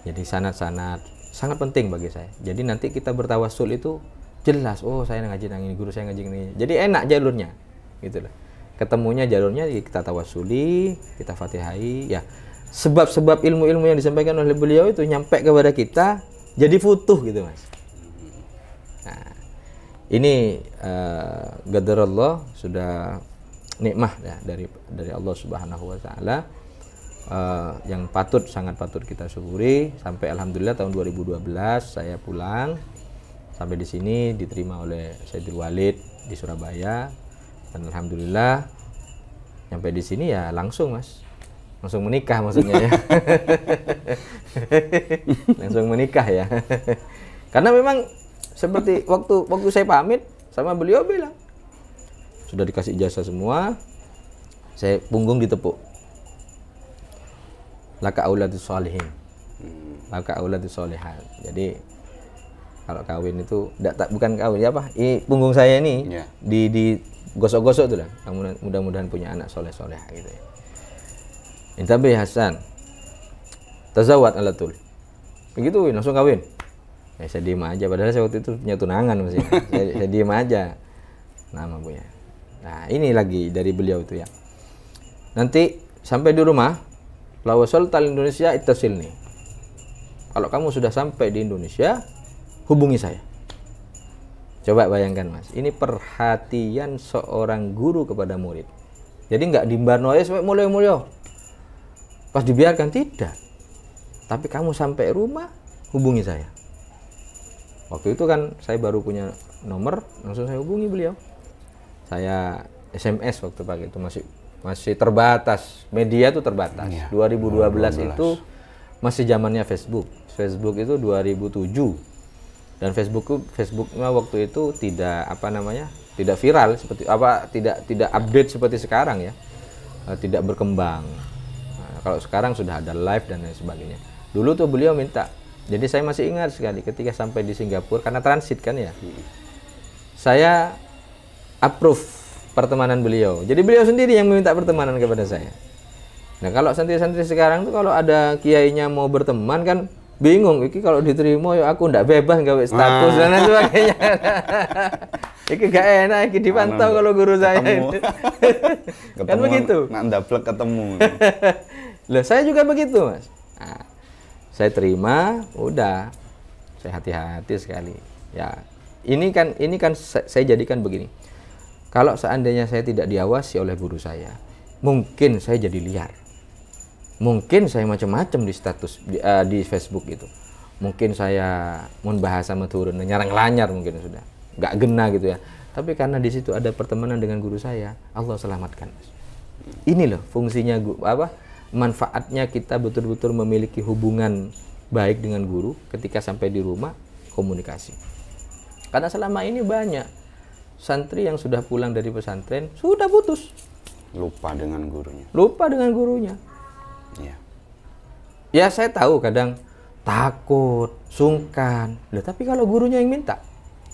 Jadi sanad-sanad sangat penting bagi saya. Jadi nanti kita bertawasul itu jelas, oh saya ngaji nang ini, guru saya ngaji ini. Jadi enak jalurnya, gitu loh. Ketemunya jalurnya kita tawasuli, kita fatihai ya. Sebab-sebab ilmu-ilmu yang disampaikan oleh beliau itu nyampe kepada kita jadi futuh gitu, Mas. Nah, ini qadarullah, sudah nikmah ya dari Allah Subhanahu wa taala, yang sangat patut kita syukuri. Sampai alhamdulillah tahun 2012 saya pulang. Sampai di sini diterima oleh Sayyidul Walid di Surabaya. Dan alhamdulillah sampai di sini ya langsung, Mas. Langsung menikah maksudnya ya. Langsung menikah ya. Karena memang seperti waktu saya pamit sama beliau bilang, sudah dikasih ijazah semua, saya punggung ditepuk. Laka auladus sholihin. Laka auladus sholihan. Jadi kalau kawin itu bukan kawin ya apa? Punggung saya ini di gosok-gosok tuh lah. Kamu mudah-mudahan punya anak soleh-soleh gitu ya. Intabi Hasan. Tazawwad alatul. Begitu langsung kawin. Ya saya diem aja, padahal saya waktu itu punya tunangan masih. saya diem aja. Nama punya. Nah, ini lagi dari beliau itu ya. Nanti sampai di rumah, la wasaltal Indonesia ittasilni. Kalau kamu sudah sampai di Indonesia, hubungi saya. Coba bayangkan, Mas, ini perhatian seorang guru kepada murid. Jadi nggak dimbarno aja sampai mulai-mulai. Pas dibiarkan, tidak. Tapi kamu sampai rumah, hubungi saya. Waktu itu kan saya baru punya nomor, langsung saya hubungi beliau. Saya SMS waktu pagi itu masih terbatas, media itu terbatas. Ya, 2012 itu masih zamannya Facebook. Facebook itu 2007. Dan Facebooknya waktu itu tidak tidak viral seperti tidak update seperti sekarang ya, tidak berkembang. Nah, kalau sekarang sudah ada live dan lain sebagainya. Dulu tuh beliau minta, jadi saya masih ingat sekali ketika sampai di Singapura karena transit kan ya, saya approve pertemanan beliau. Jadi beliau sendiri yang meminta pertemanan kepada saya. Nah kalau santri-santri sekarang tuh kalau ada kiainya mau berteman kan bingung, iki kalau diterima ya aku ndak bebas gawe status dan lain sebagainya. Iki gak enak, iki dipantau kalau guru saya itu. Kan begitu. Nak ndablek ketemu. Loh, saya juga begitu, Mas. Nah, saya terima, udah. Saya hati-hati sekali. Ya, ini kan saya jadikan begini. Kalau seandainya saya tidak diawasi oleh guru saya, mungkin saya jadi liar. Mungkin saya macam-macam di status di Facebook itu. Mungkin saya mun bahasa turun nyarang lanyar mungkin sudah. Nggak gena gitu ya. Tapi karena di situ ada pertemanan dengan guru saya, Allah selamatkan. Ini loh fungsinya manfaatnya kita betul-betul memiliki hubungan baik dengan guru ketika sampai di rumah komunikasi. Karena selama ini banyak santri yang sudah pulang dari pesantren sudah putus. Lupa dengan gurunya. Lupa dengan gurunya. Ya. Ya saya tahu kadang takut, sungkan. Loh, tapi kalau gurunya yang minta,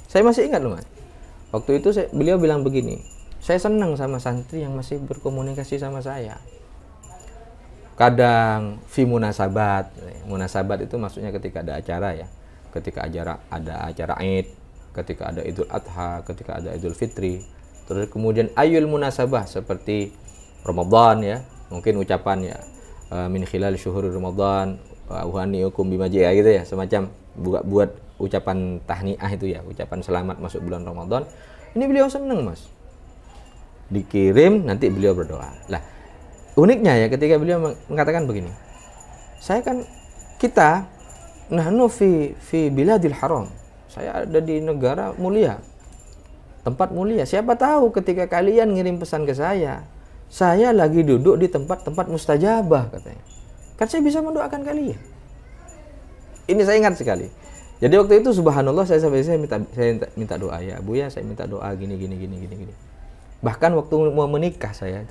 saya masih ingat loh Mas. Waktu itu beliau bilang begini, saya senang sama santri yang masih berkomunikasi sama saya. Kadang fi munasabat. Munasabat itu maksudnya ketika ada acara ya. Ketika ada acara Id, ketika ada Idul Adha, ketika ada Idul Fitri. Terus kemudian ayul munasabah seperti Ramadan ya. Mungkin ucapan ya min khilal syuhur Ramadan uhaniukum bimaji'a gitu ya, semacam buat ucapan tahniah itu ya, ucapan selamat masuk bulan Ramadan. Ini beliau seneng Mas, dikirim nanti beliau berdoa. Lah uniknya ya ketika beliau mengatakan begini, kita nahnu fi biladil haram, saya ada di negara mulia, tempat mulia, siapa tahu ketika kalian ngirim pesan ke saya lagi duduk di tempat-tempat mustajabah katanya. Kan saya bisa mendoakan kalian. Ini saya ingat sekali. Jadi waktu itu subhanallah saya minta doa ya Abu ya, saya minta doa gini. Bahkan waktu mau menikah saya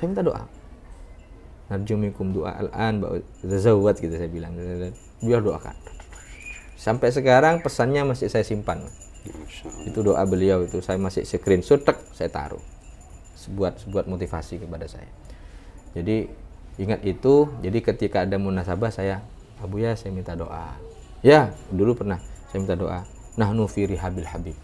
minta doa. Narjumikum doa al-an ba'uzawwat gitu saya bilang. Biar doakan. Sampai sekarang pesannya masih saya simpan. Itu doa beliau itu saya masih screenshot, saya taruh. Sebuat motivasi kepada saya. Jadi ingat itu, jadi ketika ada munasabah Abu ya saya minta doa. Ya, dulu pernah saya minta doa. Nahnu fi rihabil habib.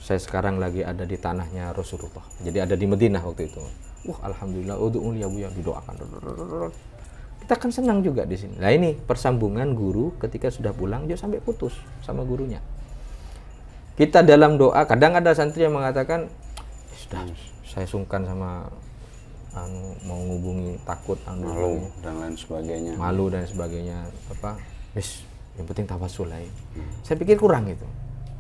Saya sekarang lagi ada di tanahnya Rasulullah. Jadi ada di Madinah waktu itu. Alhamdulillah, ud'u'li Abu ya, didoakan. Kita kan senang juga di sini. Nah ini persambungan guru ketika sudah pulang dia sampai putus sama gurunya. Kita dalam doa, kadang ada santri yang mengatakan sudah saya sungkan sama mau ngubungi, takut malu dan lain sebagainya. Malu dan sebagainya yang penting tawassul lah. Saya pikir kurang itu.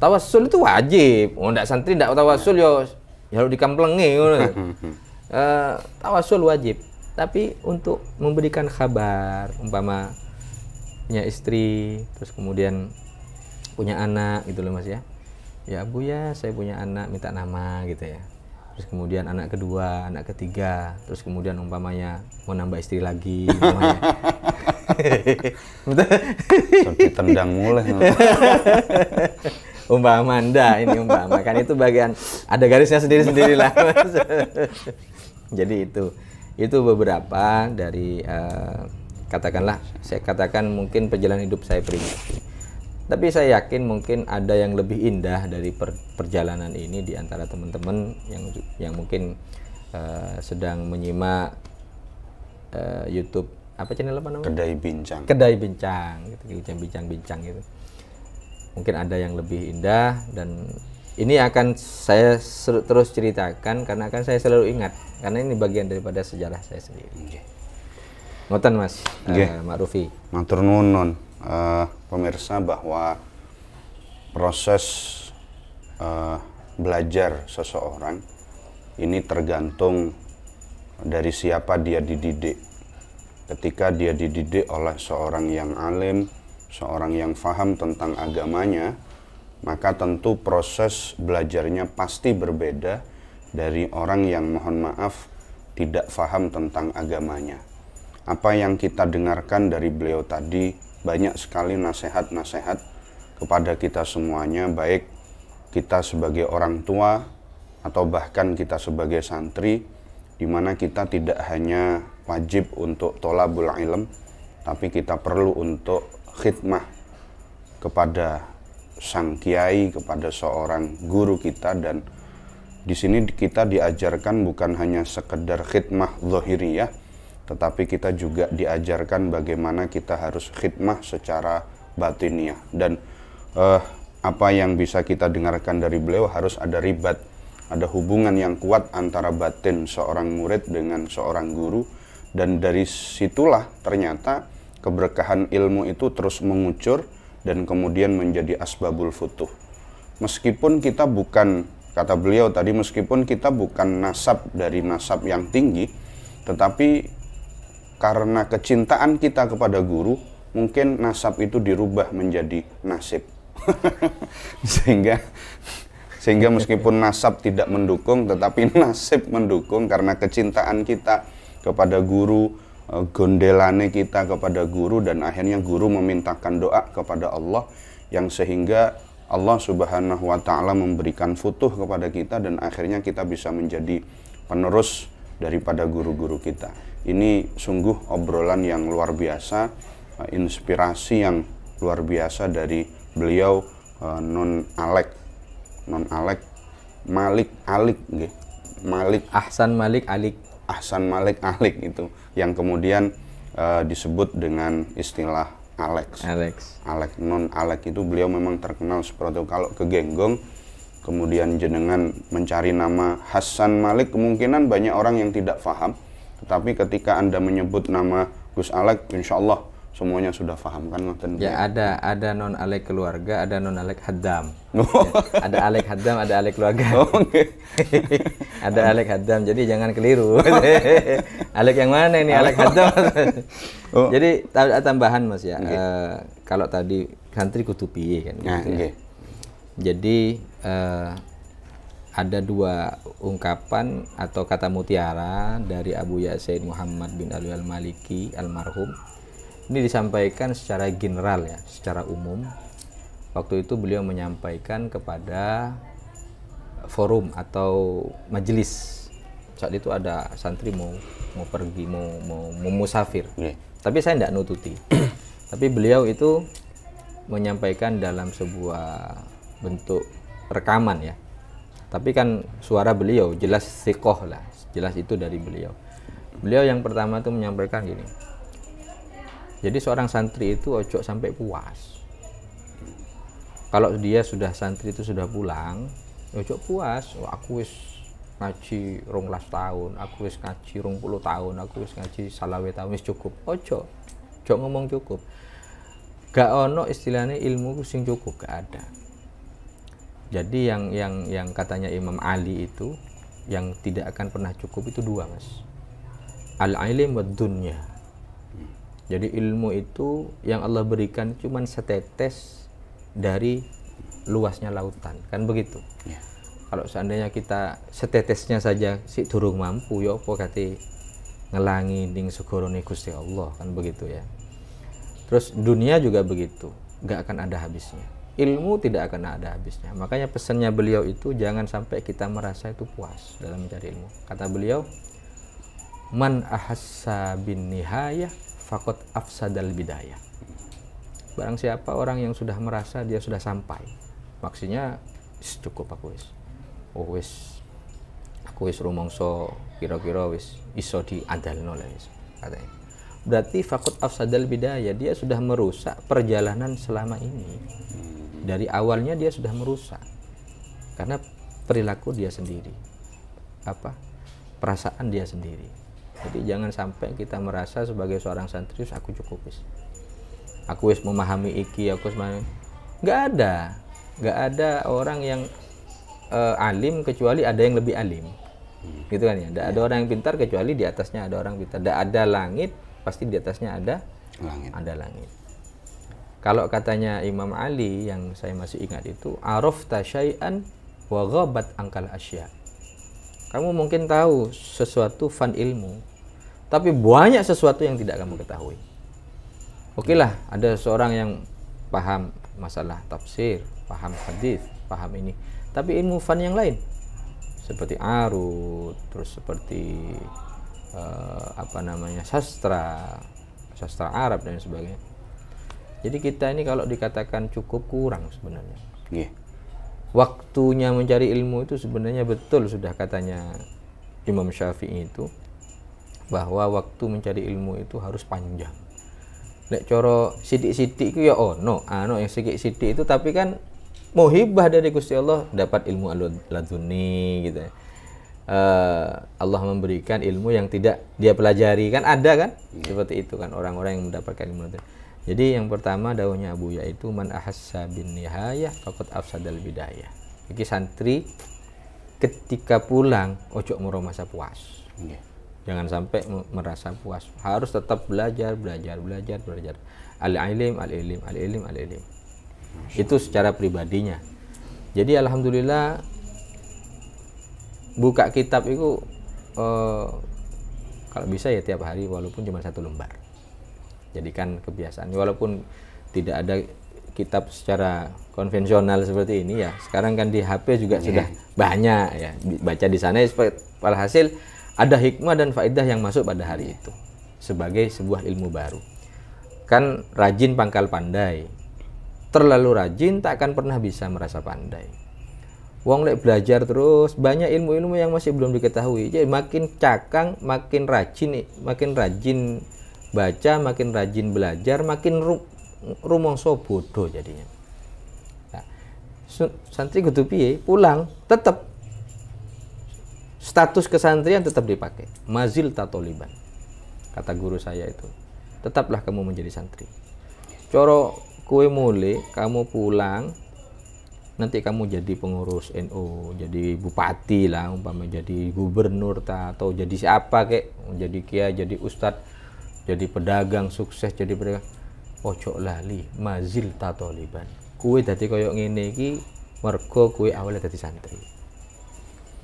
Tawassul itu wajib. Ndak santri ndak tawassul ya harus dikamplengi ngono. Tawassul wajib. Tapi untuk memberikan kabar, umpama punya istri, terus kemudian punya anak gitu loh Mas ya. Ya Abu ya, saya punya anak minta nama gitu ya. Terus kemudian anak kedua, anak ketiga, terus kemudian umpamanya mau nambah istri lagi, umpamanya. Sampai tendang mulai. Umpama ini umpama kan itu bagian ada garisnya sendiri-sendiri lah. Jadi itu beberapa dari katakanlah saya katakan mungkin perjalanan hidup saya pribadi. Tapi saya yakin mungkin ada yang lebih indah dari perjalanan ini di antara teman-teman yang mungkin sedang menyimak YouTube channel apa namanya? Kedai Bincang gitu, bincang-bincang gitu. Mungkin ada yang lebih indah dan ini akan saya terus ceritakan karena akan saya selalu ingat karena ini bagian daripada sejarah saya sendiri. Ngoten Mas, Mak Rufi. Matur nuwun. Pemirsa bahwa proses belajar seseorang ini tergantung dari siapa dia dididik. ketika dia dididik oleh seorang yang alim, seorang yang faham tentang agamanya, maka tentu proses belajarnya pasti berbeda dari orang yang, mohon maaf, tidak faham tentang agamanya. Apa yang kita dengarkan dari beliau tadi, banyak sekali nasihat-nasihat kepada kita semuanya, baik kita sebagai orang tua atau bahkan kita sebagai santri, di mana kita tidak hanya wajib untuk tholabul ilm, tapi kita perlu untuk khidmah kepada sang kiai, kepada seorang guru kita. Dan di sini kita diajarkan bukan hanya sekedar khidmah zahiriyah, tetapi kita juga diajarkan bagaimana kita harus khidmah secara batiniah. Dan apa yang bisa kita dengarkan dari beliau, harus ada ribat, ada hubungan yang kuat antara batin seorang murid dengan seorang guru. Dan dari situlah ternyata keberkahan ilmu itu terus mengucur dan kemudian menjadi asbabul futuh. Meskipun kita bukan, kata beliau tadi, meskipun kita bukan nasab dari nasab yang tinggi, tetapi karena kecintaan kita kepada guru, mungkin nasab itu dirubah menjadi nasib. sehingga meskipun nasab tidak mendukung, tetapi nasib mendukung karena kecintaan kita kepada guru, gondelane kita kepada guru, dan akhirnya guru memintakan doa kepada Allah, yang sehingga Allah Subhanahu wa Ta'ala memberikan futuh kepada kita, dan akhirnya kita bisa menjadi penerus daripada guru-guru kita. Ini sungguh obrolan yang luar biasa, inspirasi yang luar biasa dari beliau, non Alek Malik Alik, Malik Ahsan Malik Alik. Ahsan Malik Alik itu yang kemudian disebut dengan istilah Alex. Non Alek itu beliau memang terkenal seperti itu. Kalau ke Genggong kemudian jenengan mencari nama Hasan Malik, kemungkinan banyak orang yang tidak paham. Tetapi ketika Anda menyebut nama Gus Alek, insya Allah semuanya sudah paham kan? Ya, ada non Alek keluarga, ada non Alek Haddam. Ya, ada Alek Haddam, ada Alek keluarga. Ada Alek Haddam, jadi jangan keliru. Alek yang mana ini? Alek Haddam. Jadi tambahan Mas ya. Kalau tadi santri kudu piye kan gitu ya. Jadi ada dua ungkapan atau kata mutiara dari Abu Yasin Muhammad bin Ali al-Maliki almarhum. Ini disampaikan secara general ya, secara umum. Waktu itu beliau menyampaikan kepada forum atau majelis. Saat itu ada santri mau pergi, mau musafir. Tapi saya tidak nututi. Tapi beliau itu menyampaikan dalam sebuah bentuk rekaman ya. Tapi kan suara beliau jelas thiqah lah, jelas itu dari beliau. Beliau yang pertama itu menyampaikan gini. Jadi seorang santri itu ojo sampai puas. Kalau dia sudah santri itu sudah pulang, ojo puas. Oh, aku wis ngaji 12 tahun, aku wis ngaji 20 tahun, aku wis ngaji salawe tahun, wis cukup. Ojo ngomong cukup. Gak ono istilahnya ilmu sing cukup, gak ada. Jadi yang katanya Imam Ali itu yang tidak akan pernah cukup itu dua, Mas. Al-ilm wad dunya. Jadi ilmu itu yang Allah berikan cuma setetes dari luasnya lautan, kan begitu. Kalau seandainya kita setetesnya saja si durung mampu, ya apa kate ngelangi ning segorone Gusti Allah, kan begitu ya. Terus dunia juga begitu, nggak akan ada habisnya. Ilmu tidak akan ada habisnya. Makanya pesannya beliau itu jangan sampai kita merasa itu puas dalam mencari ilmu. Kata beliau, man ahassa bin nihayah faqad afsadal bidayah. Barang siapa orang yang sudah merasa dia sudah sampai, maksudnya cukup aku wis. Oh wis, aku wis rumangsa kira-kira wis iso diandalno lah wis katanya. Berarti faqad afsadal bidayah, dia sudah merusak perjalanan selama ini. Dari awalnya dia sudah merusak. Karena perilaku dia sendiri. Perasaan dia sendiri. Jadi jangan sampai kita merasa sebagai seorang santri aku cukup wis. Aku wis memahami iki, aku wis nggak ada orang yang alim kecuali ada yang lebih alim. Gitu kan ya. Nggak ada orang yang pintar kecuali di atasnya ada orang pintar. Nggak ada langit pasti di atasnya ada Langit. langit. Kalau katanya Imam Ali yang saya masih ingat itu, arafta syai'an wa ghabat angkal asya. Kamu mungkin tahu sesuatu fan ilmu, tapi banyak sesuatu yang tidak kamu ketahui. Oke lah, ada seorang yang paham masalah tafsir, paham hadis, paham ini, tapi ilmu fan yang lain seperti arut, terus seperti sastra Arab dan sebagainya. Jadi kita ini kalau dikatakan cukup kurang sebenarnya. Yeah. Waktunya mencari ilmu itu sebenarnya betul sudah katanya Imam Syafi'i itu, bahwa waktu mencari ilmu itu harus panjang. Nek coro sidik-sidik itu ya yang sidik-sidik itu, tapi kan muhibah dari Gusti Allah, dapat ilmu laduni gitu ya. Allah memberikan ilmu yang tidak dia pelajari, kan ada kan seperti itu kan orang-orang yang mendapatkan ilmu laduni. Jadi yang pertama dawuhnya Abu Ya itu man ahassa bin nihayah faqad afsadal bidayah. Iki santri ketika pulang ojo moro masa puas. Jangan sampai merasa puas. Harus tetap belajar. Al-ilim. Itu secara pribadinya. Jadi alhamdulillah buka kitab itu kalau bisa ya tiap hari walaupun cuma 1 lembar. Jadikan kebiasaan. Walaupun tidak ada kitab secara konvensional seperti ini ya. Sekarang kan di HP juga sudah banyak ya. Baca di sana alhasil ada hikmah dan faedah yang masuk pada hari itu sebagai sebuah ilmu baru. Kan rajin pangkal pandai. Terlalu rajin tak akan pernah bisa merasa pandai. Wong lek belajar terus banyak ilmu-ilmu yang masih belum diketahui. Jadi makin cakang, makin rajin baca, makin rajin belajar, makin rumangsa bodoh jadinya. Nah, santri kudu piye? Pulang tetap status kesantrian tetap dipakai. Mazil tatoliban. Kata guru saya itu. Tetaplah kamu menjadi santri. Coro kue mulai, kamu pulang, nanti kamu jadi pengurus NU, jadi bupati lah, umpama jadi gubernur atau jadi siapa kek, jadi kiai, jadi ustadz, jadi pedagang sukses, jadi pedagang. Ojo lali mazil tatoliban. Kue dadi koyo ngene iki mergo kue awalnya dadi santri.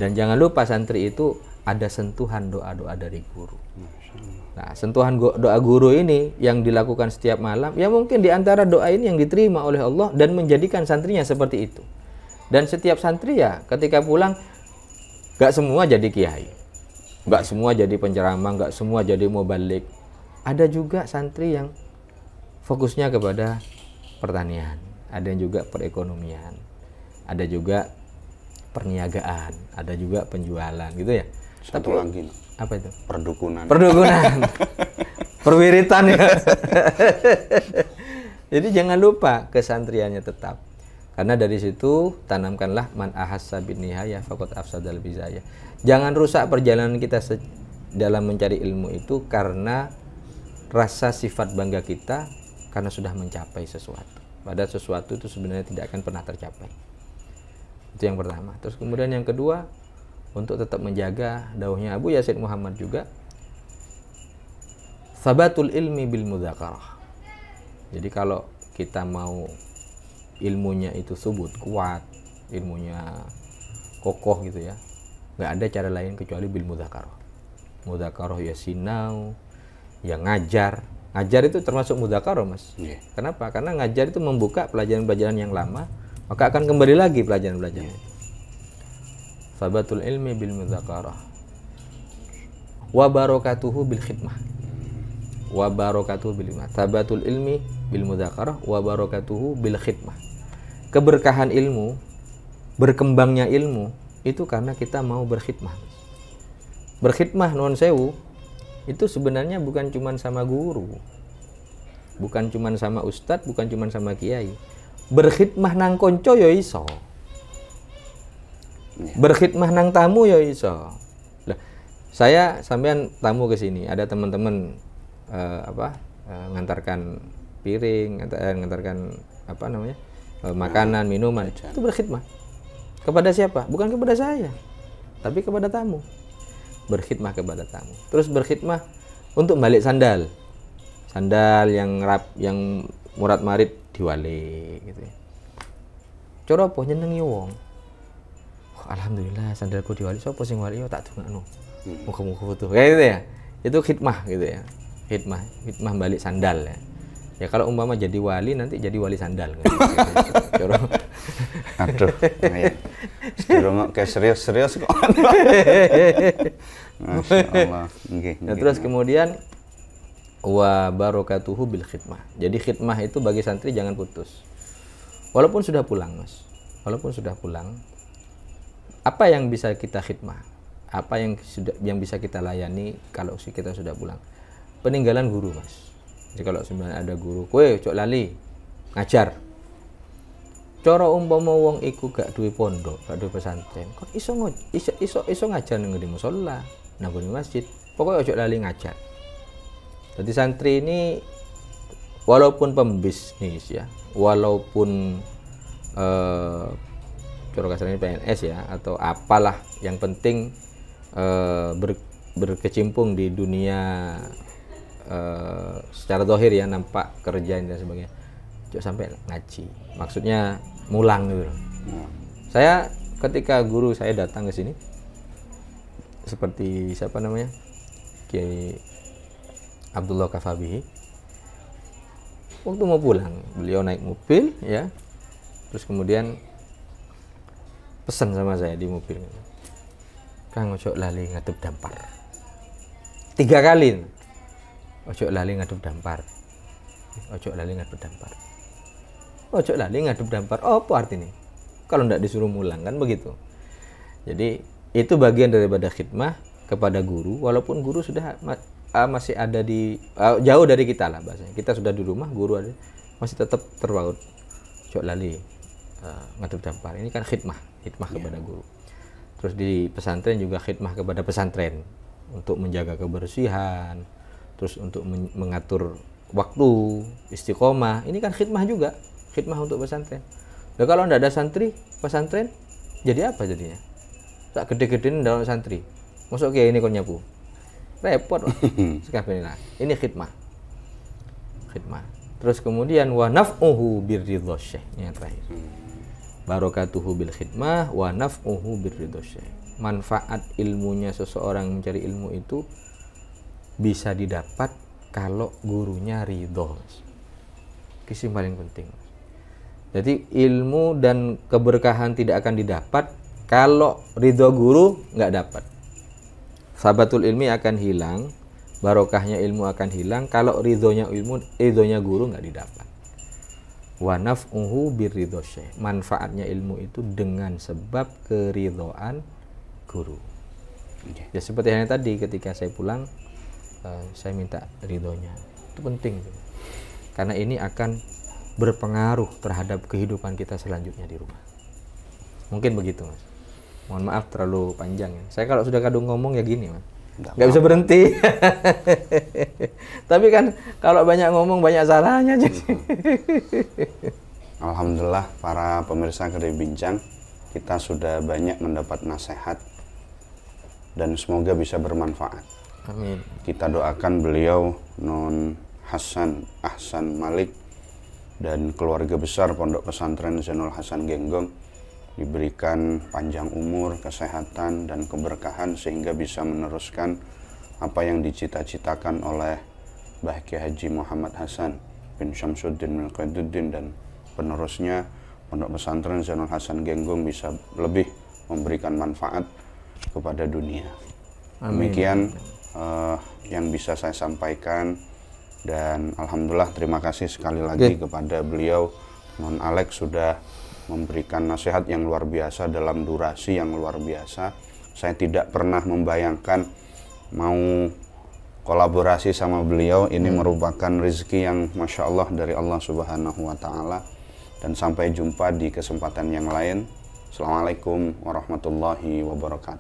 Dan jangan lupa santri itu ada sentuhan doa-doa dari guru. Nah, sentuhan doa guru ini yang dilakukan setiap malam, ya mungkin diantara doa ini yang diterima oleh Allah dan menjadikan santrinya seperti itu. Dan setiap santri ya ketika pulang, gak semua jadi kiai, gak semua jadi penceramah, gak semua jadi mubalik. Ada juga santri yang fokusnya kepada pertanian, ada yang juga perekonomian, ada juga perniagaan, ada juga penjualan gitu ya. Satu lagi. Apa itu? Perdukunan. Perwiritan ya. Jadi jangan lupa kesantriannya tetap. Karena dari situ tanamkanlah man ahassa bin nihayah faqad afsadal bizayah. Jangan rusak perjalanan kita dalam mencari ilmu itu karena rasa sifat bangga kita karena sudah mencapai sesuatu. Padahal sesuatu itu sebenarnya tidak akan pernah tercapai. Itu yang pertama. Terus kemudian yang kedua, untuk tetap menjaga dawuhnya Abu Yazid Muhammad juga, sabatul ilmi bil mudzakarah. Jadi kalau kita mau ilmunya itu subut, kuat, ilmunya kokoh gitu ya, nggak ada cara lain kecuali bil mudzakarah. Mudzakarah ya sinau, ya ngajar. Ngajar itu termasuk mudzakarah, Mas. Kenapa? Karena ngajar itu membuka pelajaran-pelajaran yang lama, maka akan kembali lagi pelajaran-pelajaran itu. Sabatul ilmi bil mudzakarah wa barakatuhu bil khidmah. Wa barakatuhu bil khidmah. Sabatul ilmi bil mudzakarah wa barakatuhu bil khidmah. Keberkahan ilmu, berkembangnya ilmu itu karena kita mau berkhidmah. Berkhidmah nuwun sewu itu sebenarnya bukan cuma sama guru, bukan cuma sama ustadz, bukan cuma sama kiai. Berkhidmah nang konco ya iso, berkhidmah nang tamu ya iso. Lah, saya sampean tamu ke sini, ada teman-teman ngantarkan piring, ngantarkan makanan, minuman, itu berkhidmah. Kepada siapa? Bukan kepada saya, tapi kepada tamu. Berkhidmah kepada tamu. Terus berkhidmah untuk balik sandal. Sandal yang murat marit diwali gitu. Cara apa nyenengi wong. Oh, alhamdulillah sandalku diwali. Sopo sing wali tak dongakno. Muga-muga foto. Kayak gitu ya. Itu khidmah gitu ya. Khidmah balik sandal ya. Ya kalau umpama jadi wali nanti jadi wali sandal gitu. Cara Aduh, ya. Sedurung kayak serius-serius kok. Masya Allah. Nah, terus kemudian wa barokatuhu bil khidmah. Jadi khidmah itu bagi santri jangan putus. Walaupun sudah pulang, Mas. Walaupun sudah pulang, apa yang bisa kita khidmah? Apa yang bisa kita layani kalau kita sudah pulang? Peninggalan guru, Mas. Jadi kalau sebenarnya ada guru, kowe cok lali ngajar. Cara umpama wong iku gak duwe pondok, gak duwe pesantren, kok iso ngajar nang di musala, nang di masjid. Pokoknya ojo lali ngajar. Jadi santri ini walaupun pembisnis ya, walaupun cara kasarnya PNS ya atau apalah, yang penting berkecimpung di dunia secara zahir ya, nampak kerja dan sebagainya. Jangan sampai ngaji, maksudnya mulang gitu loh. Saya ketika guru saya datang ke sini, seperti siapa namanya, Kiai Abdullah Kafabihi, waktu mau pulang beliau naik mobil ya, terus kemudian pesan sama saya di mobil, Kang ojo lali ngadep dampar. 3 kali, ojo lali ngadep dampar, ojo lali ngadep dampar. Ojo lali ngadep dampar. Oh, apa artinya? Kalau tidak disuruh mulang kan begitu. Jadi itu bagian daripada khidmah kepada guru, walaupun guru sudah masih ada di jauh dari kita lah bahasanya. Kita sudah di rumah, guru ada masih tetap terpaut. Ojo lali ngadep dampar. Ini kan khidmah kepada guru. Terus di pesantren juga khidmah kepada pesantren untuk menjaga kebersihan, terus untuk mengatur waktu, istiqomah. Ini kan khidmah juga. Khidmah untuk pesantren. Nah, kalau tidak ada santri, pesantren jadi apa jadinya? Tak gede-gedein dalam santri. Masuk kayak ini kau nyapu. Repot. Sekali lah. Ini khidmah. Khidmah. Terus kemudian wa naf'uhu birridha syekh. Yang terakhir. Barokatuhu bil khidmah wa naf'uhu birridha syekh. Manfaat ilmunya seseorang mencari ilmu itu bisa didapat kalau gurunya ridho. Kisi paling penting. Jadi ilmu dan keberkahan tidak akan didapat kalau ridho guru nggak dapat. Sabatul ilmi akan hilang, barokahnya ilmu akan hilang kalau ridhonya guru nggak didapat. Wa naf'uhu birridho syekh. Manfaatnya ilmu itu dengan sebab keridhoan guru. Ya seperti yang tadi ketika saya pulang, saya minta ridhonya. Itu penting. Karena ini akan berpengaruh terhadap kehidupan kita selanjutnya di rumah. Mungkin begitu, Mas. Mohon maaf terlalu panjang ya. Saya kalau sudah kadung ngomong ya gini, Mas. Nggak bisa berhenti. Tapi kan kalau banyak ngomong banyak salahnya jadi. Alhamdulillah para pemirsa Kedai Bincang, kita sudah banyak mendapat nasihat dan semoga bisa bermanfaat. Amin. Kita doakan beliau Non Hasan Ahsan Malik dan keluarga besar Pondok Pesantren Zainul Hasan Genggong diberikan panjang umur, kesehatan, dan keberkahan sehingga bisa meneruskan apa yang dicita-citakan oleh Mbah Kiai Haji Muhammad Hasan bin Syamsuddin Milqaiduddin dan penerusnya. Pondok Pesantren Zainul Hasan Genggong bisa lebih memberikan manfaat kepada dunia. Amin. Demikian yang bisa saya sampaikan. Dan alhamdulillah terima kasih sekali lagi kepada beliau Non Alex sudah memberikan nasihat yang luar biasa dalam durasi yang luar biasa. Saya tidak pernah membayangkan mau kolaborasi sama beliau. Ini merupakan rezeki yang Masya Allah dari Allah Subhanahu wa Ta'ala. Dan sampai jumpa di kesempatan yang lain. Assalamualaikum warahmatullahi wabarakatuh.